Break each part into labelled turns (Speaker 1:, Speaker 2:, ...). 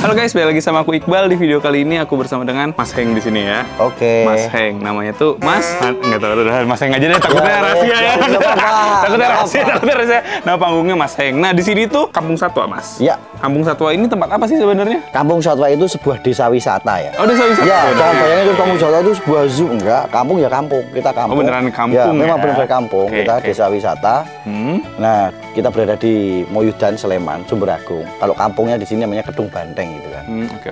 Speaker 1: Halo guys, balik lagi sama aku Iqbal. Di video kali ini aku bersama dengan Mas Heng di sini ya.
Speaker 2: Oke.
Speaker 1: Mas Heng, namanya tuh Mas. Nggak tahu, udah Mas Heng aja deh. Takutnya rahasia ya. Takutnya rahasia. Nama panggungnya Mas Heng. Nah di sini tuh Kampung Satwa, Mas.
Speaker 2: Ya.
Speaker 1: Kampung Satwa ini tempat apa sih sebenarnya?
Speaker 2: Kampung Satwa itu sebuah desa wisata ya.
Speaker 1: Oh, desa wisata.
Speaker 2: Ya, jangan bayangin itu Kampung Satwa itu sebuah zoo, enggak. Kampung ya kampung. Kita kampung.
Speaker 1: Oh, beneran kampung
Speaker 2: ya?
Speaker 1: Ya?
Speaker 2: Memang benar-benar kampung.
Speaker 1: Oke,
Speaker 2: Kita desa wisata. Nah, kita berada di Moyudan, Sleman, Sumber Agung. Kalau kampungnya di sini namanya Kedung Banteng gitu kan.
Speaker 1: Oke.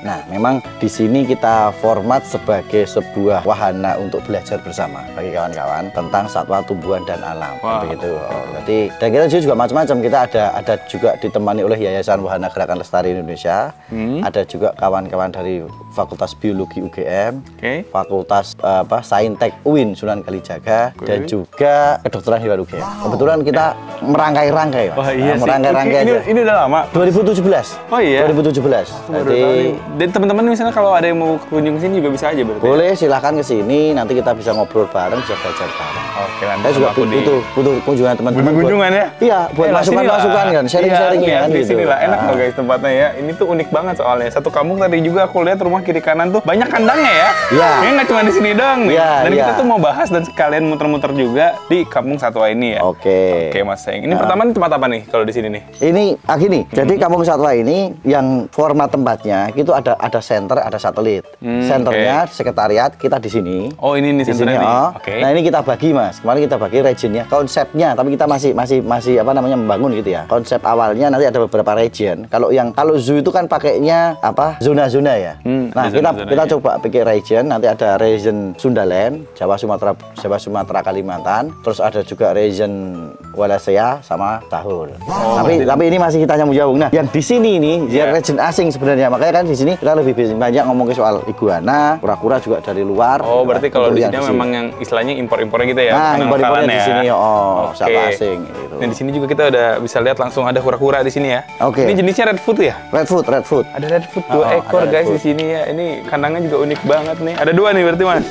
Speaker 2: Nah, memang di sini kita format sebagai sebuah wahana untuk belajar bersama bagi kawan-kawan tentang satwa, tumbuhan dan alam. Begitu. Jadi, dan kita juga macam-macam. Kita ada juga ditemani oleh Yayasan Wahana Gerakan Lestari Indonesia. Ada juga kawan-kawan dari Fakultas Biologi UGM, Fakultas Saintek UIN Sunan Kalijaga, dan juga Kedokteran Hewan UGM. Kebetulan kita merangkai-rangkai.
Speaker 1: Wah, iya sih.
Speaker 2: Merangkai-rangkai aja.
Speaker 1: Ini udah lama.
Speaker 2: 2017.
Speaker 1: Oh iya.
Speaker 2: 2017. Jadi
Speaker 1: dan teman-teman misalnya kalau ada yang mau kunjung sini juga bisa aja berarti.
Speaker 2: Boleh, silahkan ke sini. Nanti kita bisa ngobrol bareng, bisa belajar bareng.
Speaker 1: Oke, nanti
Speaker 2: saya juga butuh kunjungan teman-teman.
Speaker 1: Butuh kunjungan ya?
Speaker 2: Iya, buat masukan-masukan kan, sharing-sharing ya kan
Speaker 1: di
Speaker 2: gitu.
Speaker 1: sini lah, enak loh guys tempatnya ya. Ini tuh unik banget soalnya. Satu kampung tadi juga aku lihat rumah kiri kanan tuh banyak kandangnya ya.
Speaker 2: Iya.
Speaker 1: Ini nggak cuma di sini doang nih.
Speaker 2: Iya,
Speaker 1: dan
Speaker 2: iya.
Speaker 1: kita tuh mau bahas dan sekalian muter-muter juga di Kampung Satwa ini ya.
Speaker 2: Oke.
Speaker 1: Oke, Mas Heng. Ini pertama nih tempat apa nih kalau di sini nih?
Speaker 2: Ini gini. Jadi Kampung Satwa ini yang format tempatnya itu ada center, ada satelit. Centernya sekretariat kita di sini.
Speaker 1: Oh, ini
Speaker 2: di sini.
Speaker 1: Oke.
Speaker 2: Nah, ini kita bagi, Mas. Kemarin kita bagi regionnya, konsepnya, tapi kita masih apa namanya membangun gitu ya. Konsep awalnya nanti ada beberapa region. Kalau zoo itu kan pakainya apa? Zona-zona ya. Nah, kita coba bikin region. Nanti ada region Sundaland, Jawa Sumatera Kalimantan. Terus ada juga region Wallacea sama Tahur. Tapi ini masih kita nyambung. Nah, yang di sini ini region asing sebenarnya. Makanya kan di sini kita lebih banyak ngomong ke soal iguana, kura-kura juga dari luar.
Speaker 1: Oh, berarti kalau di sini memang yang istilahnya impor-impornya gitu ya.
Speaker 2: Nah, impor-impornya di sini
Speaker 1: Oke.
Speaker 2: asing gitu.
Speaker 1: Dan di sini juga kita udah bisa lihat langsung ada kura-kura di sini ya.
Speaker 2: Oke.
Speaker 1: Ini jenisnya red food ya?
Speaker 2: Red food.
Speaker 1: Ada red food 2 ekor guys di sini ya. Ini kandangnya juga unik banget nih. Ada 2 nih berarti, Mas.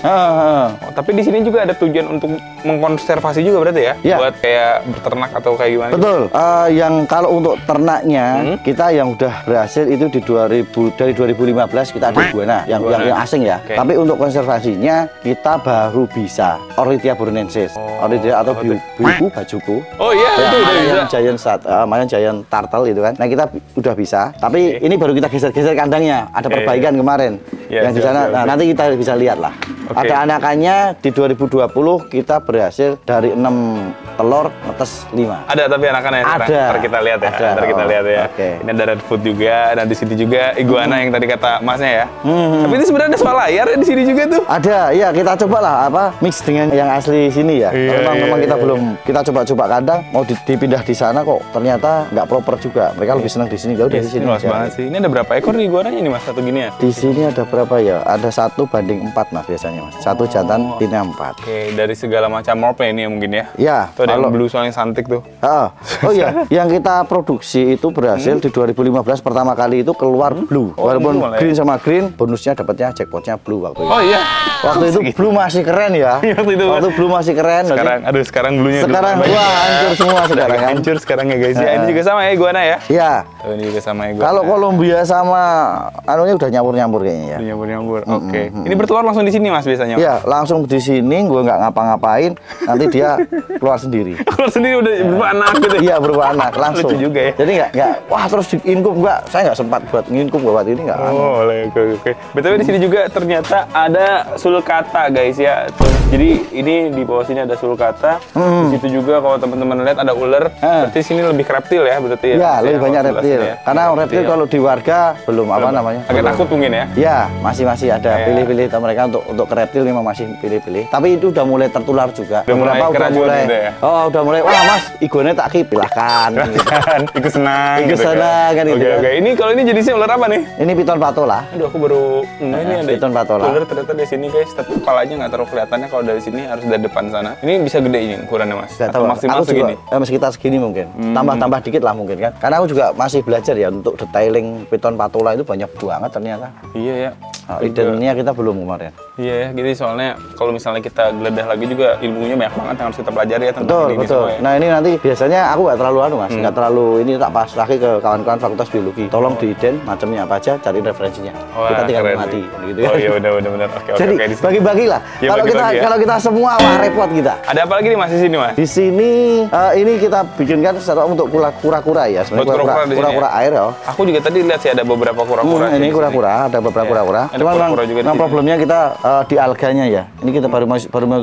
Speaker 1: Tapi di sini juga ada tujuan untuk mengkonservasi juga berarti ya?
Speaker 2: Ya.
Speaker 1: Buat kayak berternak atau kayak gimana?
Speaker 2: Betul. Yang kalau untuk ternaknya kita yang udah berhasil itu dari 2015 kita ada iguana yang asing ya. Tapi untuk konservasinya kita baru bisa Ornithia burunensis. Ornithia atau biuku bajuku.
Speaker 1: Oh iya, itu udah bisa.
Speaker 2: Mayan giant turtle itu kan. Nah, kita udah bisa. Tapi ini baru kita geser-geser kandangnya. Ada perbaikan kemarin. Yang di sana. Nah, nanti kita bisa lihat lah. Ada anakannya di 2020 kita berhasil dari 6 telur netes 5.
Speaker 1: Ada tapi anakannya.
Speaker 2: Ada.
Speaker 1: Ntar kita lihat ya. Ntar kita lihat ya. Ini ada red food juga. Dan di sini juga iguana yang tadi kata Masnya ya. Tapi ini sebenarnya ada soal layar ya di sini juga tuh.
Speaker 2: Ada. Iya, kita coba lah mix dengan yang asli sini ya. Memang kita belum kita coba kandang mau dipindah di sana kok ternyata nggak proper juga. Mereka lebih senang di sini. Jauh dari sini.
Speaker 1: Luas banget sih. Ini ada berapa ekor nih iguananya ini, Mas? Satu gini ya?
Speaker 2: Di sini ada berapa ya? Ada 1:4 Mas biasanya, Mas. Satu jantan, betina 4.
Speaker 1: Oke, dari segala macam morphe ini ya mungkin ya?
Speaker 2: Iya.
Speaker 1: Tuh ada yang blue soalnya cantik tuh.
Speaker 2: Oh iya, yang kita produksi itu berhasil di 2015 pertama kali itu keluar blue. Walaupun green sama green, bonusnya dapatnya jackpotnya blue waktu itu.
Speaker 1: Oh iya.
Speaker 2: Waktu itu blue masih keren ya. Waktu blue masih keren.
Speaker 1: Sekarang bluenya.
Speaker 2: Sekarang hancur semua sekarang.
Speaker 1: Hancur sekarang ya guys. Ini juga sama ya iguana ya?
Speaker 2: Iya.
Speaker 1: Ini juga sama iguana.
Speaker 2: Kalau Columbia sama anunya udah nyampur-nyampur kayaknya ya.
Speaker 1: Nyampur-nyampur. Oke. Ini bertelur langsung di sini Mas biasanya?
Speaker 2: Iya, langsung di sini gue nggak ngapa-ngapain, nanti dia keluar sendiri.
Speaker 1: Keluar sendiri udah beranak gitu.
Speaker 2: Iya, beranak langsung.
Speaker 1: Lucu juga ya.
Speaker 2: Jadi nggak wah terus diinkum enggak. Saya nggak sempat buat nginkum buat ini nggak.
Speaker 1: Oh, oke. BTW di sini juga ternyata ada sulcata guys ya. Jadi ini di bawah sini ada sulcata. Di situ juga kalau teman-teman lihat ada ular. Berarti sini lebih ke reptil ya berarti ya.
Speaker 2: Iya, lebih banyak reptil. Karena reptil kalau di warga belum apa namanya.
Speaker 1: Agak takut mungkin ya.
Speaker 2: Iya, masih ada pilih-pilih mereka untuk ke reptil memang masih pilih-pilih. Tapi itu udah mulai tertular juga. Udah mulai.
Speaker 1: Gitu ya?
Speaker 2: Udah mulai. Wah, Mas, iguana tak kip. Silahkan.
Speaker 1: Ikut senang.
Speaker 2: Ikut senang kan gitu.
Speaker 1: Oke. Ini kalau ini jenisnya ular apa nih?
Speaker 2: Ini piton patola.
Speaker 1: Aduh, aku baru ini ada
Speaker 2: piton patola.
Speaker 1: Ular ternyata di sini guys, tapi kepalanya nggak terlalu kelihatannya kalau dari sini, harus dari depan sana. Ini bisa gede ini ukurannya Mas? Atau maksimal segini?
Speaker 2: Sekitar segini mungkin. Tambah dikit lah mungkin kan. Karena aku juga masih belajar ya untuk detailing piton patola itu banyak banget ternyata.
Speaker 1: Iya ya.
Speaker 2: Idealnya kita belum kemarin.
Speaker 1: Iya ya, jadi soalnya kalau misalnya kita geledah lagi juga ilmunya banyak banget yang harus kita pelajari ya tentang
Speaker 2: Betul,
Speaker 1: ini
Speaker 2: betul.
Speaker 1: semua ya.
Speaker 2: Nah ini nanti biasanya aku nggak terlalu mas, nggak terlalu ini tak pas lagi ke kawan-kawan fakultas biologi. Tolong diiden macamnya apa aja, cari referensinya.
Speaker 1: Wah,
Speaker 2: kita tinggal
Speaker 1: keren
Speaker 2: mengerti,
Speaker 1: nih.
Speaker 2: gitu ya.
Speaker 1: Oh iya benar. Oke.
Speaker 2: Jadi bagi-bagi lah.
Speaker 1: Ya,
Speaker 2: Kalau kita
Speaker 1: bagi-bagi ya.
Speaker 2: kalau kita semua wah repot kita.
Speaker 1: Ada apa lagi nih Mas di sini Mas?
Speaker 2: Di sini ini kita bikinkan secara untuk kura-kura ya, sebenarnya kura-kura air ya.
Speaker 1: Aku juga tadi lihat sih ada beberapa kura-kura.
Speaker 2: Ini kura-kura, ada beberapa kura-kura. Cuman memang problemnya kita di alganya ya. Ini kita baru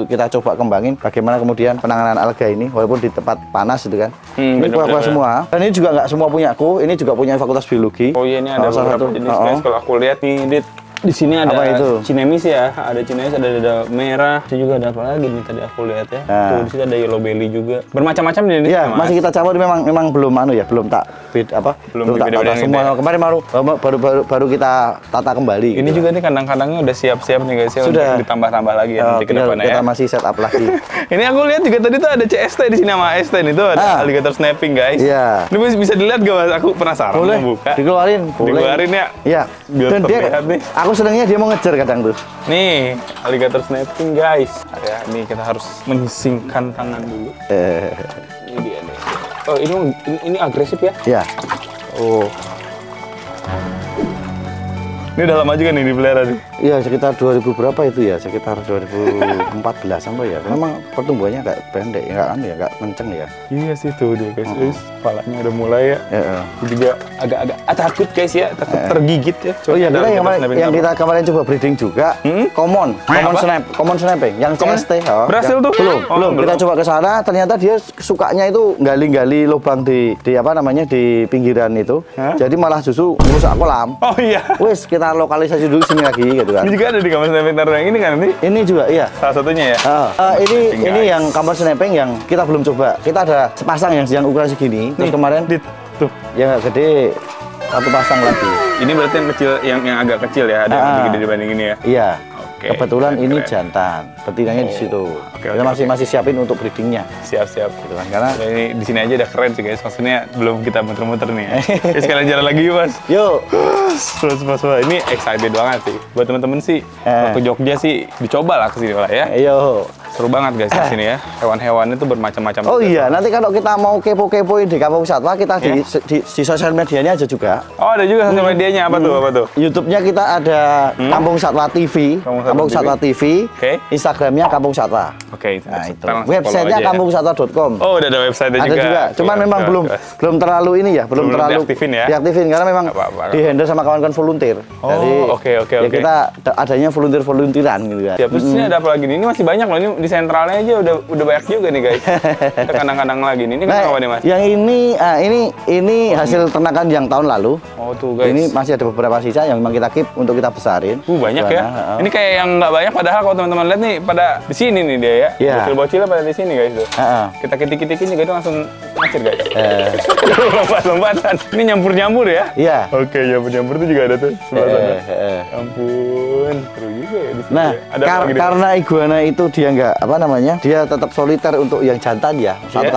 Speaker 2: kita coba kembangin bagaimana kemudian penanganan alga ini walaupun di tempat panas gitu kan. Ini kura-kura semua. Dan ini juga nggak semua punya aku, ini juga punya fakultas biologi.
Speaker 1: Oh iya, ini ada beberapa jenis guys. Kalau aku lihat nih, di sini ada cinemis ya, ada cinemis, ada dada merah, itu juga ada apa lagi nih tadi aku lihat ya. Tuh di sini ada yellow belly juga. Bermacam-macam nih.
Speaker 2: Iya, masih kita campur memang belum belum tak tata semua. Ya. Kemarin baru kita tata kembali.
Speaker 1: Ini gitu. Juga nih kandang-kandangnya udah siap-siap nih guys ya, sudah untuk ditambah-tambah lagi ya nanti ke depannya ya.
Speaker 2: Kita masih set up lagi.
Speaker 1: Ini aku lihat juga tadi tuh ada CST di sini sama ST nih tuh ada alligator snapping guys.
Speaker 2: Iya.
Speaker 1: Ini bisa dilihat gak Mas? Aku penasaran mau buka. Dikeluarin ya.
Speaker 2: Iya. Dan dia
Speaker 1: nih.
Speaker 2: Aku senangnya dia mau ngejar kadang tuh.
Speaker 1: Nih, alligator snapping guys. Ya, ini kita harus menyisingkan tangan dulu. Ini dia nih. Oh, ini agresif ya?
Speaker 2: Iya.
Speaker 1: Oh. Ini udah lama juga nih dipelihara nih.
Speaker 2: Iya, sekitar 2000 berapa itu ya? Sekitar 2014 sampai ya. Memang pertumbuhannya agak pendek, enggak kenceng ya.
Speaker 1: Iya sih tuh dia guys. Kepalanya udah mulai ya.
Speaker 2: Heeh.
Speaker 1: Juga agak takut guys ya, takut tergigit ya.
Speaker 2: Oh iya, yang kita kemarin coba breeding juga common snapping yang CST.
Speaker 1: Berhasil tuh?
Speaker 2: Belum. Kita coba ke sana, ternyata dia sukanya itu gali-gali lubang di apa namanya di pinggiran itu. Jadi malah justru merusak kolam.
Speaker 1: Oh iya.
Speaker 2: Wes kita lokalisasi dulu sini lagi gitu kan.
Speaker 1: Ini juga ada di kamar snapping taruh yang ini kan nanti?
Speaker 2: Ini juga iya.
Speaker 1: Salah satunya ya.
Speaker 2: Ini yang kamar snapping yang kita belum coba. Kita ada sepasang yang ukuran segini. Terus kemarin tuh yang agak gede satu pasang lagi.
Speaker 1: Ini berarti yang kecil, yang agak kecil ya, ada yang lebih gede dibanding ini ya.
Speaker 2: Iya. Kebetulan ini jantan, betinanya di situ. Kita masih siapin untuk breedingnya.
Speaker 1: Siap.
Speaker 2: Gitu kan, karena
Speaker 1: ini di sini aja udah keren sih guys. Maksudnya belum kita muter-muter nih ya. Sekalian jalan lagi yuk Mas.
Speaker 2: Yuk.
Speaker 1: Mas. Ini excited banget sih. Buat temen-temen sih, ke Jogja sih dicoba lah kesini lah ya.
Speaker 2: Ayo.
Speaker 1: Seru banget guys di sini ya. Hewan-hewan itu bermacam-macam.
Speaker 2: Oh iya, nanti kalau kita mau kepo-kepoin di Kampung Satwa, kita di sosial medianya aja juga.
Speaker 1: Oh ada juga sosial medianya apa tuh?
Speaker 2: YouTube-nya kita ada Kampung Satwa TV. Kampung Satwa TV. Instagramnya Kampung Satwa. Nah itu. Websitenya kampungsatwa.com.
Speaker 1: Oh udah ada website-nya juga.
Speaker 2: Ada juga. Cuman memang belum terlalu ini ya, belum terlalu diaktifin karena memang di-handle sama kawan-kawan volunteer. Jadi
Speaker 1: oke.
Speaker 2: kita adanya volunteeran gitu kan.
Speaker 1: Terus ini ada apa lagi nih? Ini masih banyak loh. Ini di sentralnya aja udah banyak juga nih guys. Ada kandang-kandang lagi nih. Ini kan apa nih Mas?
Speaker 2: Yang ini hasil ternakan yang tahun lalu.
Speaker 1: Oh tuh guys.
Speaker 2: Ini masih ada beberapa sisa yang memang kita keep untuk kita besarin.
Speaker 1: Banyak ya. Ini kayak yang nggak banyak padahal kalau teman-teman lihat nih pada di sini nih dia ya. Bocil-bocilnya pada di sini guys tuh. Kita kitik-kitikin juga itu langsung ngacir guys. Lompat-lompatan. Ini nyampur-nyampur ya?
Speaker 2: Iya.
Speaker 1: Oke, nyampur-nyampur itu juga ada tuh. Ampun, seru juga ya di sini.
Speaker 2: Nah, karena iguana itu dia nggak dia tetap soliter untuk yang jantan ya. Satu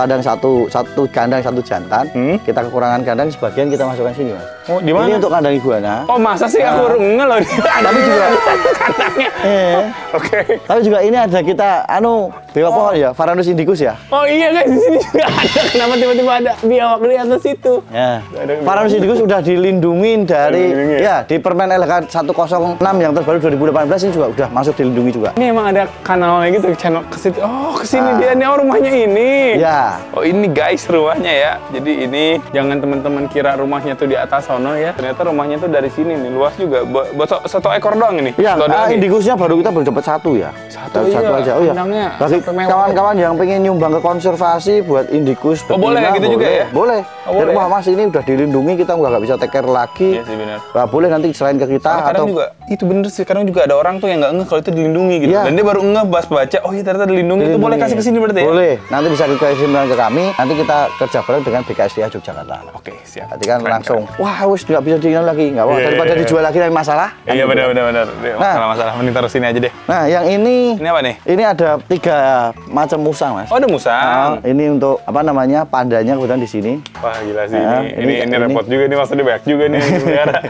Speaker 2: kandang satu jantan. Kita kekurangan kandang sebagian kita masukkan sini Mas.
Speaker 1: Oh, di mana?
Speaker 2: Ini untuk kandang iguana.
Speaker 1: Oh, masa sih aku baru ngeh loh.
Speaker 2: Tapi juga
Speaker 1: kandangnya. Oke.
Speaker 2: Tapi juga ini ada kita biawak pohon ya, Varanus indicus ya.
Speaker 1: Oh iya guys, di sini juga ada. Kenapa tiba-tiba ada biawak di atas itu?
Speaker 2: Ya. Varanus indicus sudah dilindungi dari di Permen LK 106 yang terbaru 2018 ini juga udah masuk dilindungi juga.
Speaker 1: Ini emang ada kanalnya gitu, channel ke situ. Oh, kesini dia nih, rumahnya ini.
Speaker 2: Ya.
Speaker 1: Oh, ini guys rumahnya ya. Jadi ini jangan teman-teman kira rumahnya tuh di atas sono ya. Ternyata rumahnya tuh dari sini nih, luas juga. Buat satu ekor doang ini.
Speaker 2: Iya, indicusnya baru kita baru dapat satu ya. Satu aja. Oh iya. Bagi kawan-kawan yang pengen nyumbang ke konservasi buat indicus.
Speaker 1: Oh, boleh gitu juga ya?
Speaker 2: Boleh. Dan rumah Mas ini udah dilindungi, kita nggak bisa take care lagi.
Speaker 1: Iya sih benar.
Speaker 2: Nah, boleh nanti selain ke kita
Speaker 1: kadang juga itu bener sih. Kadang juga ada orang tuh yang nggak ngeh kalau itu dilindungi gitu. Dan dia baru ngeh pas baca, oh iya ternyata dilindungi. Itu boleh kasih ke sini berarti ya?
Speaker 2: Boleh. Nanti bisa ke rekomendasi ke kami, nanti kita kerja bareng dengan BKSDA Yogyakarta.
Speaker 1: Oke, siap.
Speaker 2: Nanti kan langsung, wah wis nggak bisa dijual lagi, nggak apa, daripada dijual lagi dari masalah.
Speaker 1: Iya benar. Masalah, mending taruh sini aja deh.
Speaker 2: Nah, yang ini
Speaker 1: apa nih?
Speaker 2: Ini ada 3 macam musang, Mas.
Speaker 1: Oh, ada musang.
Speaker 2: Ini untuk apa namanya? Pandanya kebetulan di sini.
Speaker 1: Wah, gila sih ini repot juga nih, maksudnya banyak juga nih pelihara.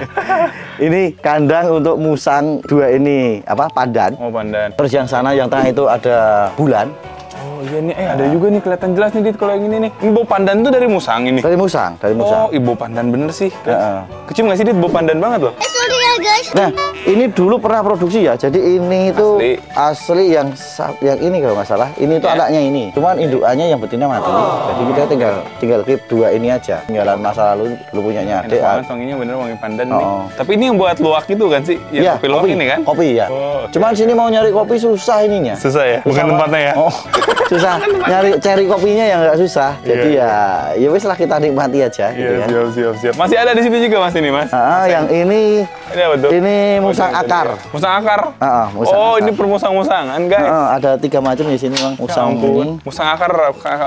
Speaker 2: Ini kandang untuk musang 2 ini apa? Pandan.
Speaker 1: Oh, pandan.
Speaker 2: Terus yang sana yang tengah itu ada bulan.
Speaker 1: Oh iya nih, ada juga nih kelihatan jelas nih Dit, kalau yang ini nih. Ini bau pandan tuh dari musang ini.
Speaker 2: Dari musang.
Speaker 1: Oh, ibu pandan bener sih. Kecium nggak sih Dit, bau pandan banget loh.
Speaker 3: Sorry ya guys.
Speaker 2: Nah, ini dulu pernah produksi ya. Jadi ini itu asli yang ini kalau nggak salah. Ini itu anaknya ini. Cuman indukannya yang betina mati. Jadi kita tinggal keep 2 ini aja. Tinggalan masa lalu dulu punyanya adik.
Speaker 1: Enak banget wanginya, bener wangi pandan nih. Tapi ini yang buat luwak itu kan sih?
Speaker 2: Iya,
Speaker 1: kopi luwak ini kan?
Speaker 2: Kopi ya. Cuman sini mau nyari kopi susah ininya.
Speaker 1: Susah ya? Bukan tempatnya ya?
Speaker 2: Susah nyari cari kopinya yang nggak susah. Jadi ya wes lah kita nikmati aja gitu ya.
Speaker 1: Siap. Masih ada di situ juga Mas ini, Mas.
Speaker 2: Yang ini
Speaker 1: apa tuh?
Speaker 2: Ini musang akar.
Speaker 1: Musang akar?
Speaker 2: Musang akar.
Speaker 1: Ini permusang-musangan, guys.
Speaker 2: Ada 3 macam di sini, Bang. Musang ini.
Speaker 1: Musang akar.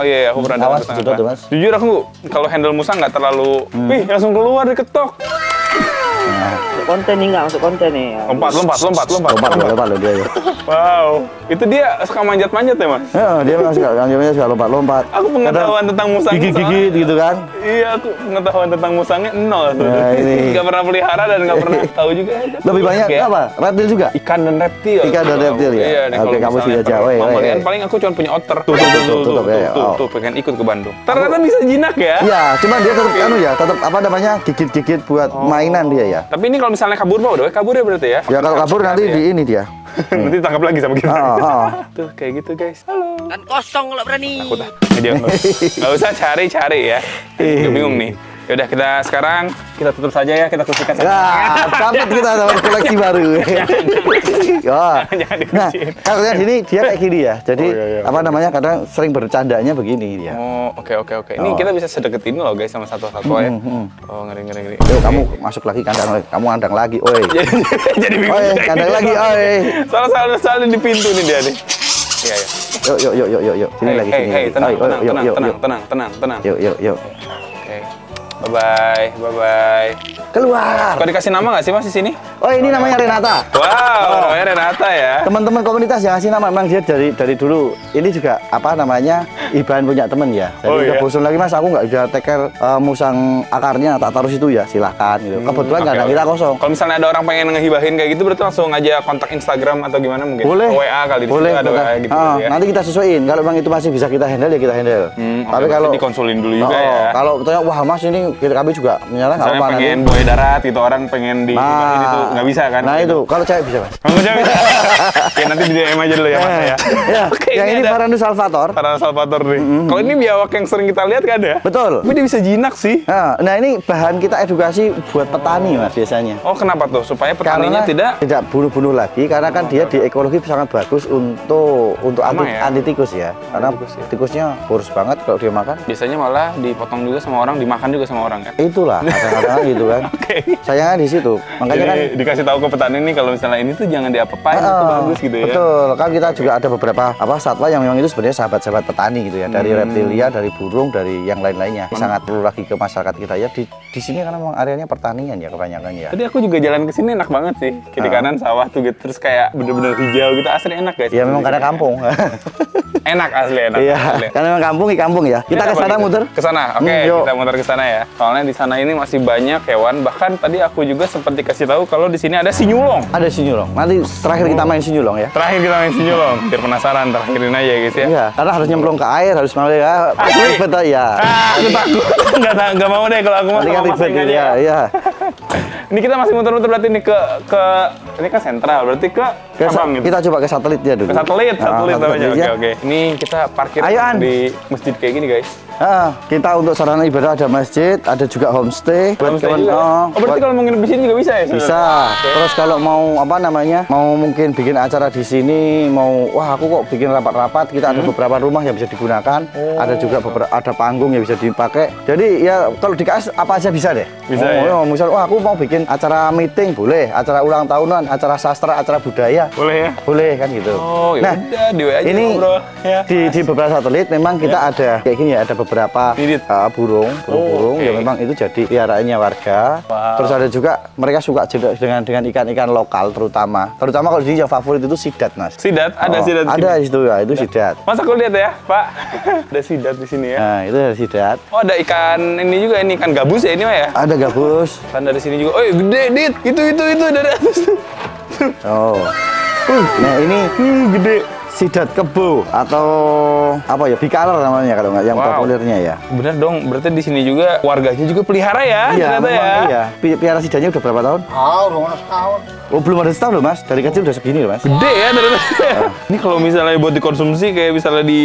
Speaker 1: Iya, aku pernah dengar musang akar. Jujur aku kalau handle musang nggak terlalu, langsung keluar diketok.
Speaker 4: Konten nih, nggak masuk konten nih.
Speaker 2: Lompat loh dia ya.
Speaker 1: Wow, itu dia suka manjat-manjat ya, Mas?
Speaker 2: Dia memang suka lompat-lompat.
Speaker 1: Aku pengetahuan tentang musang
Speaker 2: gigit gitu kan?
Speaker 1: Iya, aku pengetahuan tentang musangnya 0. Nggak pernah pelihara dan nggak pernah tahu juga.
Speaker 2: Lebih banyak apa? Reptil juga?
Speaker 1: Ikan dan reptil.
Speaker 2: Ikan dan reptil ya?
Speaker 1: Iya,
Speaker 2: oke, kamu sudah jauh ya.
Speaker 1: Paling aku cuma punya otter. Tuh, pengen ikut ke Bandung. Ternyata bisa jinak ya?
Speaker 2: Iya, cuman dia tetap tetap apa namanya gigit-gigit buat mainan dia ya.
Speaker 1: Tapi ini kalau misalnya kabur mau udah kabur ya berarti ya?
Speaker 2: Ya kalau kabur nanti di ini dia.
Speaker 1: Nanti tangkap lagi sama kita. Tuh kayak gitu guys. Halo.
Speaker 4: Kan kosong nggak berani.
Speaker 1: Takut ah. Nggak usah cari ya. Bingung nih. Yaudah sekarang kita tutup saja ya, kita kusikan saja.
Speaker 2: Sampai kita dapat koleksi baru.
Speaker 1: Jangan
Speaker 2: Nah, karena sini dia kayak gini ya. Jadi apa namanya kadang sering bercandanya begini dia.
Speaker 1: Oh, oke. Ini kita bisa sedekat ini loh guys sama satwa-satwa ya. Oh, ngeri.
Speaker 2: Yuk kamu masuk lagi kandang, kamu kandang lagi, oi.
Speaker 1: Jadi bingung.
Speaker 2: Oi, kandang lagi, oi.
Speaker 1: Salah di pintu nih dia nih. Iya.
Speaker 2: Yuk. Sini lagi.
Speaker 1: Tenang.
Speaker 2: Yuk.
Speaker 1: Oke. Bye-bye.
Speaker 2: Keluar.
Speaker 1: Kok dikasih nama nggak sih Mas di sini?
Speaker 2: Oh, ini namanya Renata.
Speaker 1: Wow, namanya Renata ya.
Speaker 2: Teman-teman komunitas yang ngasih nama, memang dia dari dulu. Ini juga apa namanya? Iban punya temen ya. Jadi udah bosan lagi Mas, aku nggak bisa take care musang akarnya, tak taruh situ ya. Silakan gitu. Kebetulan kandang kita kosong.
Speaker 1: Kalau misalnya ada orang pengen ngehibahin kayak gitu, berarti langsung aja kontak Instagram atau gimana mungkin?
Speaker 2: Boleh.
Speaker 1: WA kali di
Speaker 2: boleh,
Speaker 1: ada WA gitu ya.
Speaker 2: Nanti kita sesuaiin. Kalau memang itu masih bisa kita handle ya kita handle.
Speaker 1: Tapi kalau dikonsulin dulu juga ya.
Speaker 2: Kalau betulnya wah Mas ini kami juga menyala nggak apa-apa.
Speaker 1: Pengen buaya darat gitu, orang pengen di ini tuh nggak bisa kan?
Speaker 2: Nah itu kalau cewek bisa Mas.
Speaker 1: Kalau cewek bisa. Oke, nanti di DM aja dulu ya Mas ya.
Speaker 2: Oke, yang ini Varanus salvator.
Speaker 1: Varanus salvator nih. Kalau ini biawak yang sering kita lihat kan ya?
Speaker 2: Betul.
Speaker 1: Tapi dia bisa jinak sih.
Speaker 2: Nah ini bahan kita edukasi buat petani Mas biasanya.
Speaker 1: Oh kenapa tuh? Supaya petaninya tidak
Speaker 2: bunuh-bunuh lagi karena kan dia di ekologi sangat bagus untuk anti tikus ya. Karena tikusnya boros banget kalau dia makan.
Speaker 1: Biasanya malah dipotong juga sama orang, dimakan juga sama orang kan?
Speaker 2: Itulah kadang-kadang gitu kan. Sayangnya di situ. Makanya kan
Speaker 1: dikasih tahu ke petani nih kalau misalnya ini tuh jangan diapa-apain, itu bagus gitu ya.
Speaker 2: Betul. Kan kita juga ada beberapa satwa yang memang itu sebenarnya sahabat-sahabat petani gitu ya. Dari reptilia, dari burung, dari yang lain-lainnya. Sangat perlu lagi ke masyarakat kita ya. Di sini karena memang areanya pertanian ya kebanyakan ya.
Speaker 1: Tadi aku juga jalan ke sini enak banget sih. Kiri kanan sawah tuh gitu, terus kayak bener-bener hijau gitu, asli enak guys.
Speaker 2: Ya memang karena kampung.
Speaker 1: Enak asli.
Speaker 2: Iya. Karena memang kampung ya. Kita ke sana muter.
Speaker 1: Ke sana. Oke, kita muter ke sana ya. Soalnya di sana ini masih banyak hewan. Bahkan tadi aku juga sempat dikasih tahu kalau di sini ada sinyulong.
Speaker 2: Ada sinyulong. Nanti terakhir kita main sinyulong ya.
Speaker 1: Terakhir kita main sinyulong. Biar penasaran, terakhirin aja guys ya.
Speaker 2: Iya, karena harus nyemplung ke air, harus malah ya. Ribet ya.
Speaker 1: Aku takut. Enggak mau deh kalau aku mau sama Mas Eng aja.
Speaker 2: Iya.
Speaker 1: Ini kita masih muter-muter berarti ini ke ini kan sentral, berarti ke Sabang gitu.
Speaker 2: Kita coba ke satelitnya dulu.
Speaker 1: Ke satelit namanya. Oke. Ini kita parkir di masjid kayak gini guys.
Speaker 2: Kita untuk sarana ibadah ada masjid, ada juga homestay.
Speaker 1: Berarti kalau mau nginep di sini juga bisa ya?
Speaker 2: Bisa. Terus kalau mau mau mungkin bikin acara di sini, aku kok bikin rapat-rapat, kita ada beberapa rumah yang bisa digunakan. Ada juga ada panggung yang bisa dipakai. Jadi ya kalau di KS apa aja bisa deh.
Speaker 1: Bisa ya.
Speaker 2: Misal aku mau bikin acara meeting boleh, acara ulang tahunan, acara sastra, acara budaya
Speaker 1: Boleh ya?
Speaker 2: Boleh kan gitu.
Speaker 1: Oh, ya udah, di WA aja
Speaker 2: ini
Speaker 1: ngobrol. Ya.
Speaker 2: di beberapa satelit memang kita ada kayak gini ya, ada beberapa burung
Speaker 1: okay.
Speaker 2: yang memang itu jadi peliharaannya warga.
Speaker 1: Wow.
Speaker 2: Terus ada juga mereka suka juga dengan ikan-ikan lokal terutama kalau di sini yang favorit itu sidat, Mas.
Speaker 1: Sidat? Ada sidat?
Speaker 2: Ada di situ ya, itu sidat.
Speaker 1: Mas, aku lihat ya, Pak. Ada sidat di sini ya.
Speaker 2: Nah, itu ada sidat.
Speaker 1: Oh, ada ikan ini juga, ini ikan gabus ya ini mah ya?
Speaker 2: Ada gabus.
Speaker 1: Kan dari sini juga. Oh, gede, Dit. Itu dari atas.
Speaker 2: Oh. Nah, ini
Speaker 1: Gede.
Speaker 2: sidat kebo atau apa ya, bicolor namanya kalau nggak yang populernya ya.
Speaker 1: Bener dong, berarti di sini juga warganya juga pelihara ya,
Speaker 2: Iya,
Speaker 1: ternyata ya.
Speaker 2: iya. Piara sidatnya udah berapa tahun?
Speaker 4: Belum ada setahun.
Speaker 2: Oh, belum ada setahun loh, Mas. Dari kecil udah segini loh, Mas.
Speaker 1: Gede ya ternyata. Ini kalau misalnya buat dikonsumsi kayak misalnya di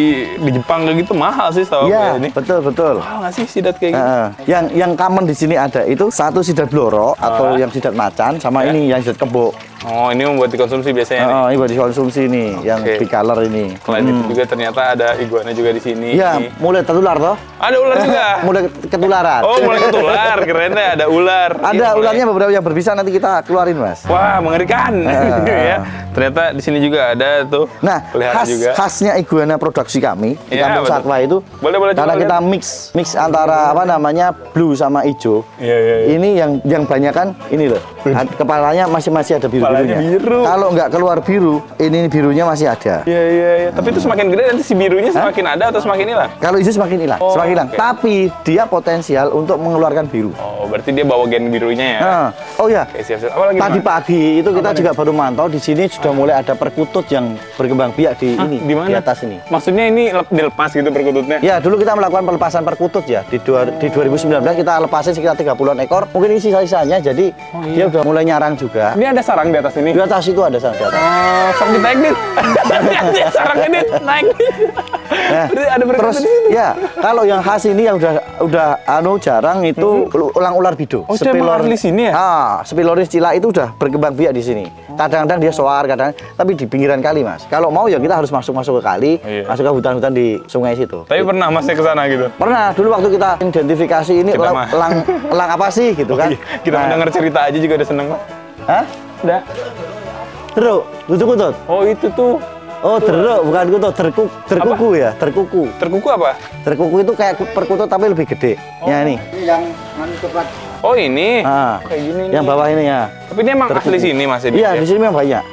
Speaker 1: Jepang kayak gitu mahal sih setahu
Speaker 2: Iya,
Speaker 1: gue ini.
Speaker 2: betul.
Speaker 1: Mahal nggak sih sidat kayak gitu?
Speaker 2: Yang common di sini ada itu satu sidat bloro atau yang sidat macan sama ini yang sidat kebo.
Speaker 1: Oh, ini membuat dikonsumsi biasanya nih.
Speaker 2: Ini buat dikonsumsi nih, yang bicolor ini.
Speaker 1: Selain itu juga ternyata ada iguana juga di sini.
Speaker 2: Iya, mulai tertular toh.
Speaker 1: Ada ular juga.
Speaker 2: Mulai ketularan.
Speaker 1: Oh, mulai ketular. Keren deh, ada ular.
Speaker 2: Ada ularnya beberapa yang berbisa, nanti kita keluarin, Mas.
Speaker 1: Wah, mengerikan. Ya. Ternyata di sini juga ada tuh.
Speaker 2: Nah,
Speaker 1: pelihara juga.
Speaker 2: khasnya iguana produksi kami di
Speaker 1: Ya,
Speaker 2: Kampung
Speaker 1: betul.
Speaker 2: Satwa itu
Speaker 1: Boleh
Speaker 2: karena
Speaker 1: coba
Speaker 2: kita
Speaker 1: lihat.
Speaker 2: mix antara apa namanya blue sama hijau.
Speaker 1: Iya.
Speaker 2: Ini yang banyak kan ini loh. Kepalanya masih ada
Speaker 1: Kepalanya
Speaker 2: biru-birunya.
Speaker 1: biru.
Speaker 2: Kalau nggak keluar biru, ini birunya masih ada.
Speaker 1: Iya. Tapi itu semakin gede nanti si birunya semakin ada atau semakin hilang?
Speaker 2: Kalau hijau semakin hilang,
Speaker 1: Oh,
Speaker 2: semakin hilang.
Speaker 1: oke.
Speaker 2: Tapi dia potensial untuk mengeluarkan biru.
Speaker 1: Oh, berarti dia bawa gen birunya ya?
Speaker 2: Nah, oh ya.
Speaker 1: Oke, siap. Apa lagi,
Speaker 2: Tadi
Speaker 1: Mas?
Speaker 2: pagi itu kita juga baru mantau di sini sudah mulai ada perkutut yang berkembang biak di ini,
Speaker 1: Di mana?
Speaker 2: di atas ini.
Speaker 1: Maksudnya ini dilepas gitu perkututnya?
Speaker 2: Ya, dulu kita melakukan pelepasan perkutut ya. Di 2019 kita lepasin sekitar 30-an ekor. Mungkin ini sisa-sisanya, jadi dia udah mulai nyarang juga.
Speaker 1: Ini ada sarang di atas ini?
Speaker 2: Di atas itu ada sarang di atas.
Speaker 1: Oh, sok ditaik, Dit. Sarangnya, Dit. Naik, Dit.
Speaker 2: Nah,
Speaker 1: Berarti ada
Speaker 2: terus
Speaker 1: perkutut di sini.
Speaker 2: ya, kalau yang khas ini yang udah jarang itu ular bido.
Speaker 1: Oh, dia emang di sini ya?
Speaker 2: Spiloris cila itu udah berkembang biak di sini. Kadang-kadang dia soar, tapi di pinggiran kali, Mas. Kalau mau ya kita harus masuk ke kali,
Speaker 1: Iya.
Speaker 2: masuk ke hutan-hutan di sungai situ.
Speaker 1: Tapi pernah Masnya ke sana gitu?
Speaker 2: Pernah dulu waktu kita identifikasi ini
Speaker 1: Kita
Speaker 2: elang apa sih gitu kan?
Speaker 1: Kita mendengar cerita aja juga udah seneng.
Speaker 2: Hah?
Speaker 1: Udah.
Speaker 2: Teruk, lucu kutut.
Speaker 1: Oh, itu tuh.
Speaker 2: Oh, teruk bukan kutut, terkuku ya, terkuku.
Speaker 1: Terkuku apa?
Speaker 2: Terkuku itu kayak perkutut tapi lebih gede. Ya ini.
Speaker 4: Ini yang cepat.
Speaker 1: Oh, ini.
Speaker 2: Ah,
Speaker 1: Kayak gini
Speaker 2: yang
Speaker 1: nih.
Speaker 2: bawah ini ya.
Speaker 1: Tapi ini emang asli sini Mas ya?
Speaker 2: Iya, di sini memang banyak.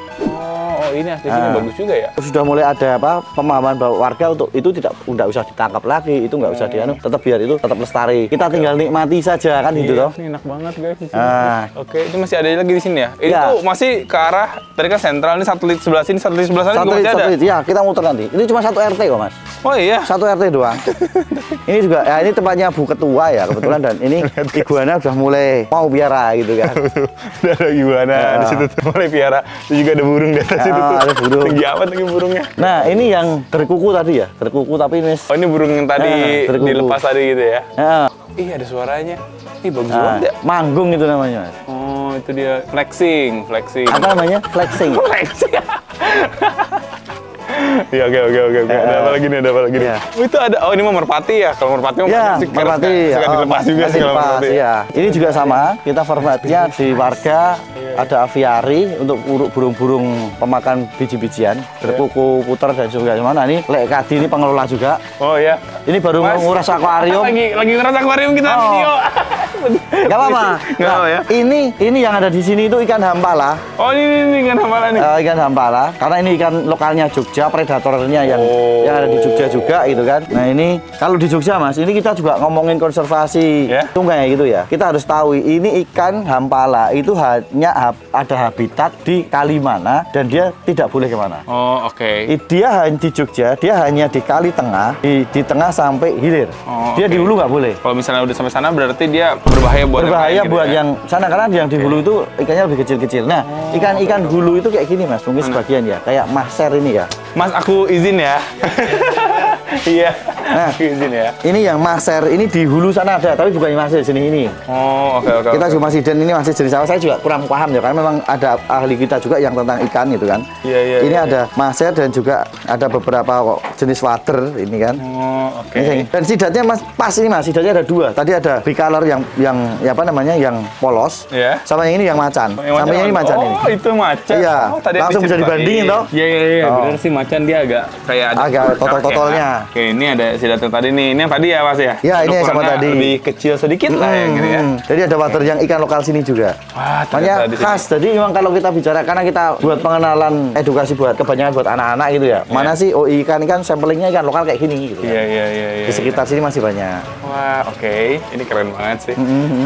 Speaker 1: Oh, ini asli sini bagus juga ya?
Speaker 2: Sudah mulai ada pemahaman bahwa warga untuk itu tidak usah ditangkap lagi, itu nggak usah dianu, tetap biar itu tetap lestari. Kita tinggal nikmati saja kan gitu toh.
Speaker 1: Ini enak banget guys di sini.
Speaker 2: Ah.
Speaker 1: Oke, itu masih ada lagi di sini ya? Ini
Speaker 2: Ya.
Speaker 1: tuh masih ke arah tadi kan sentral, ini satelit sebelah sini, satelit sebelah sana juga masih ada.
Speaker 2: Satelit, ya kita muter nanti. Ini cuma satu RT kok, Mas.
Speaker 1: Oh iya.
Speaker 2: Satu RT doang. Ini juga, ya ini tempatnya Bu Ketua ya kebetulan, dan ini iguana udah mulai mau piara gitu kan.
Speaker 1: Udah ada gimana di situ tuh mulai piara. Itu juga ada burung di atas itu tuh.
Speaker 2: Ada burung.
Speaker 1: Tinggi amat lagi burungnya.
Speaker 2: Nah ini yang terkuku tadi ya, terkuku tapi ini.
Speaker 1: Oh, ini burung yang tadi
Speaker 2: terkuku.
Speaker 1: dilepas tadi gitu ya?
Speaker 2: Ya,
Speaker 1: Ih, ada suaranya. Ih, bagus
Speaker 2: nah,
Speaker 1: banget ya.
Speaker 2: manggung itu namanya, Mas.
Speaker 1: Oh, itu dia flexing.
Speaker 2: Apa namanya? Flexing.
Speaker 1: Flexing. Iya, oke. Ada apa lagi nih?
Speaker 2: Ya.
Speaker 1: Oh, itu ada. Oh, ini mah merpati ya. Kalau merpati mah
Speaker 2: Ya,
Speaker 1: pasti
Speaker 2: merpati.
Speaker 1: suka dilepas juga
Speaker 2: masih
Speaker 1: sih kalau
Speaker 2: lepas,
Speaker 1: merpati.
Speaker 2: ya. Ini juga sama, kita formatnya di warga ada aviari untuk burung-burung pemakan biji-bijian, berkuku, puter dan sebagainya. Nah, ini Lek Kadi ini pengelola juga.
Speaker 1: Oh iya.
Speaker 2: Ini baru
Speaker 1: Mas,
Speaker 2: nguras akuarium.
Speaker 1: Lagi nguras akuarium kita
Speaker 2: Oh.
Speaker 1: video.
Speaker 2: Gak apa-apa.
Speaker 1: Nggak apa-apa ya.
Speaker 2: Ini yang ada di sini itu ikan hampala.
Speaker 1: Oh, ini kan hamalan nih.
Speaker 2: Ikan hampala, karena ini ikan lokalnya Jogja, predatornya yang ada di Jogja juga gitu kan. Nah ini kalau di Jogja Mas, ini kita juga ngomongin konservasi
Speaker 1: Ya.
Speaker 2: sungai gitu ya. Kita harus tahu ini ikan hampala itu hanya ada habitat di kali mana dan dia tidak boleh kemana.
Speaker 1: Oh, oke.
Speaker 2: Dia hanya di Jogja, dia hanya di kali tengah, di tengah sampai hilir.
Speaker 1: Oh,
Speaker 2: Dia
Speaker 1: oke.
Speaker 2: di hulu nggak boleh.
Speaker 1: Kalau misalnya udah sampai sana berarti dia berbahaya buat
Speaker 2: Berbahaya
Speaker 1: yang lain
Speaker 2: buat
Speaker 1: gitu ya?
Speaker 2: yang sana karena yang di hulu itu ikannya lebih kecil-kecil. Nah, ikan-ikan hulu itu kayak gini Mas, mungkin sebagian ya, kayak mahser ini ya.
Speaker 1: Mas, aku izin ya. Iya.
Speaker 2: Nah,
Speaker 1: izin ya.
Speaker 2: Ini yang maser, ini di hulu sana ada, tapi bukan yang masih sini ini.
Speaker 1: Oh, oke.
Speaker 2: Kita juga masih, dan ini masih jenis apa, saya juga kurang paham ya, karena memang ada ahli kita juga yang tentang ikan gitu kan.
Speaker 1: Iya.
Speaker 2: Ini ada maser dan juga ada beberapa jenis water ini kan.
Speaker 1: Oh, oke.
Speaker 2: Dan sidatnya mas pas ini mas, sidatnya ada dua. Tadi ada bicolor yang ya apa namanya, yang polos.
Speaker 1: Iya.
Speaker 2: Sama yang ini yang macan. Sama yang ini macan ini.
Speaker 1: Oh, itu macan.
Speaker 2: Iya.
Speaker 1: Oh, tadi
Speaker 2: Langsung bisa dibandingin toh.
Speaker 1: Iya.
Speaker 2: Oh.
Speaker 1: Bener sih, macan dia agak kayak ada
Speaker 2: agak totol-totolnya.
Speaker 1: Oke, ini ada sidat yang tadi nih. Ini yang tadi ya mas ya?
Speaker 2: Iya, ini yang sama
Speaker 1: Ukurannya
Speaker 2: tadi.
Speaker 1: Lebih kecil sedikit lah ya gitu ya.
Speaker 2: Jadi ada water yang ikan lokal sini juga.
Speaker 1: Wah,
Speaker 2: Makanya
Speaker 1: ternyata di sini.
Speaker 2: khas. Jadi memang kalau kita bicara, karena kita buat pengenalan edukasi buat kebanyakan buat anak-anak gitu ya. Mana sih ikan samplingnya ikan lokal kayak gini gitu.
Speaker 1: Iya.
Speaker 2: Di sekitar sini masih banyak.
Speaker 1: Wah, oke. Ini keren banget sih.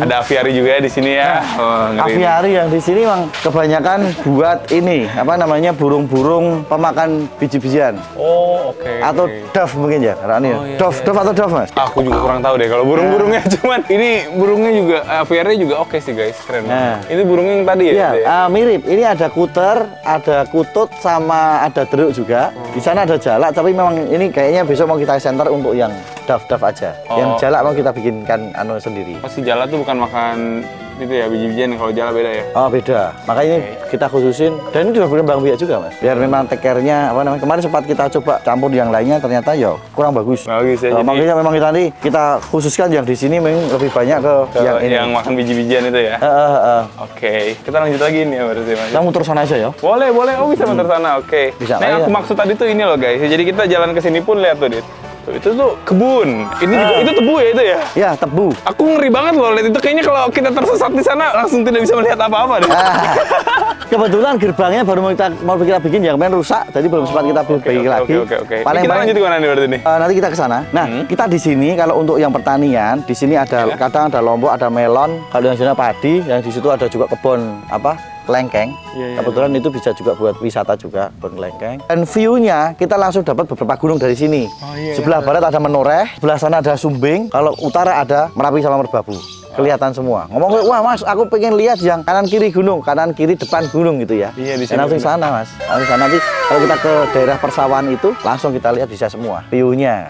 Speaker 1: Ada aviari juga di sini ya. Oh, ngeri.
Speaker 2: Aviari yang di sini memang kebanyakan buat ini apa namanya, burung-burung pemakan biji-bijian.
Speaker 1: Oh, oke.
Speaker 2: Atau dove mungkin ya, karena ini.
Speaker 1: Oh, iya,
Speaker 2: Dove atau dove mas?
Speaker 1: Aku juga kurang tahu deh kalau burung-burungnya, cuman ini burungnya juga aviary juga oke sih guys, keren banget. Ini burungnya yang tadi ya?
Speaker 2: Iya,
Speaker 1: Gitu ya?
Speaker 2: mirip. Ini ada kuter, ada kutut, sama ada deruk juga. Di sana ada jalak, tapi memang ini kayaknya besok mau kita center untuk yang dove aja. Yang jalak mau kita bikinkan sendiri.
Speaker 1: Pasti jala tuh bukan makan itu ya, biji-bijian. Kalau jala beda ya?
Speaker 2: Oh beda, makanya ini kita khususin. Dan ini juga berkembang biak juga mas. Biar memang tekernya apa namanya, kemarin sempat kita coba campur yang lainnya, ternyata ya kurang bagus.
Speaker 1: Bagus ya. Jadi
Speaker 2: Makanya memang kita khususkan yang di sini memang lebih banyak ke yang ini.
Speaker 1: yang makan biji-bijian itu ya? Oke, kita lanjut lagi nih ya berarti mas.
Speaker 2: Kita muter sana aja ya.
Speaker 1: Boleh. Oh bisa muter sana, oke.
Speaker 2: Bisa
Speaker 1: Nah,
Speaker 2: aja.
Speaker 1: aku maksud tadi tuh ini loh guys. Jadi kita jalan ke sini pun lihat tuh, Dit. Tuh, itu tuh kebun. Ini juga itu tebu ya itu ya?
Speaker 2: Ya tebu.
Speaker 1: Aku ngeri banget loh lihat itu, kayaknya kalau kita tersesat di sana langsung tidak bisa melihat apa-apa deh.
Speaker 2: Kebetulan gerbangnya baru mau kita bikin, yang kemarin rusak, jadi belum sempat kita bikin lagi.
Speaker 1: Oke.
Speaker 2: Paling
Speaker 1: Kita lanjut ke mana nih berarti nih?
Speaker 2: nanti kita ke sana. Nah, kita di sini kalau untuk yang pertanian, di sini ada kadang ada lombok, ada melon, kalau yang sana padi, yang di situ ada juga kebun lengkeng.
Speaker 1: Iya.
Speaker 2: Kebetulan itu bisa juga buat wisata juga, kebun lengkeng. Dan view-nya kita langsung dapat beberapa gunung dari sini.
Speaker 1: Iya,
Speaker 2: Sebelah barat ada Menoreh, sebelah sana ada Sumbing, kalau utara ada Merapi sama Merbabu. Kelihatan semua. Ngomong, wah mas, aku pengen lihat yang kanan kiri gunung, kanan kiri depan gunung gitu ya.
Speaker 1: Iya, di sini.
Speaker 2: Dan langsung sana mas. Langsung sana nanti kalau kita ke daerah persawahan itu langsung kita lihat bisa semua view-nya.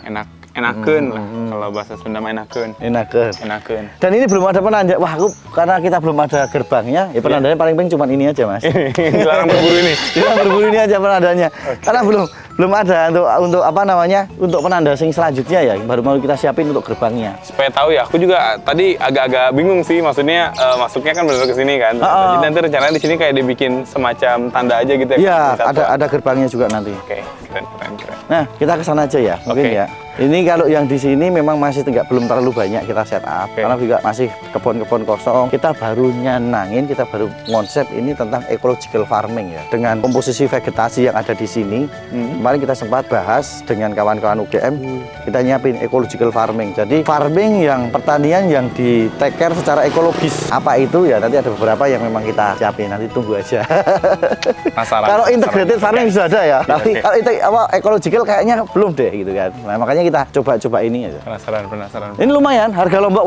Speaker 1: Enakeun lah. Kalau bahasa Sunda mah enakeun.
Speaker 2: Enakeun. Dan ini belum ada penanda. Wah, karena kita belum ada gerbangnya, ya penandanya paling penting cuma ini aja mas.
Speaker 1: Dilarang berburu ini.
Speaker 2: Dilarang berburu ini aja penandanya. Karena belum ada untuk apa namanya, untuk penanda sing selanjutnya ya, baru mau kita siapin untuk gerbangnya.
Speaker 1: Supaya tahu ya, aku juga tadi agak-agak bingung sih, maksudnya masuknya kan benar ke sini kan. Jadi nanti rencananya di sini kayak dibikin semacam tanda aja gitu ya.
Speaker 2: Iya, ada gerbangnya juga nanti.
Speaker 1: Oke, keren.
Speaker 2: Nah, kita ke sana aja ya, mungkin
Speaker 1: Oke.
Speaker 2: ya. Ini kalau yang di sini memang masih belum terlalu banyak kita set up, karena juga masih kebun-kebun kosong. Kita baru nyenangin, kita baru konsep ini tentang ecological farming ya, dengan komposisi vegetasi yang ada di sini. Kemarin kita sempat bahas dengan kawan-kawan UGM, kita nyiapin ecological farming. Jadi farming yang pertanian yang di take care secara ekologis. Apa itu ya? Nanti ada beberapa yang memang kita siapin. Nanti tunggu aja. Kalau integrated farming sudah ada ya, tapi kalau itu ecological kayaknya belum deh gitu kan. Nah, makanya kita coba ini aja.
Speaker 1: Penasaran.
Speaker 2: Ini lumayan harga lombok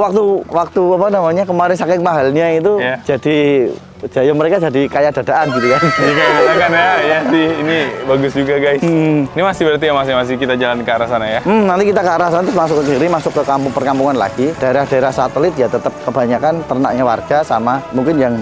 Speaker 2: waktu apa namanya kemarin saking mahalnya itu jadi mereka jadi kaya dadaan gitu kan.
Speaker 1: Jadi kayak dadakan ya. Ya sih, ini bagus juga guys. Ini masih berarti ya masih kita jalan ke arah sana ya.
Speaker 2: Nanti kita ke arah sana terus masuk ke kiri, masuk ke perkampungan lagi. Daerah-daerah satelit ya tetap kebanyakan ternaknya warga sama mungkin yang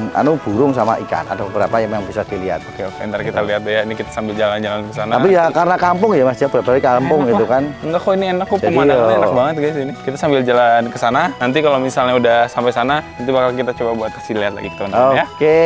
Speaker 2: burung sama ikan. Ada beberapa yang memang bisa dilihat.
Speaker 1: Oke, ntar kita lihat deh ya. Ini kita sambil jalan-jalan ke sana.
Speaker 2: Tapi ya karena kampung ya Mas, ya berbalik kampung gitu kan.
Speaker 1: Enggak kok, ini enak kok,
Speaker 2: Jadi,
Speaker 1: pemandangannya enak banget guys ini. Kita sambil jalan ke sana. Nanti kalau misalnya udah sampai sana, nanti bakal kita coba buat kasih lihat lagi ke teman-teman ya.
Speaker 2: Oke.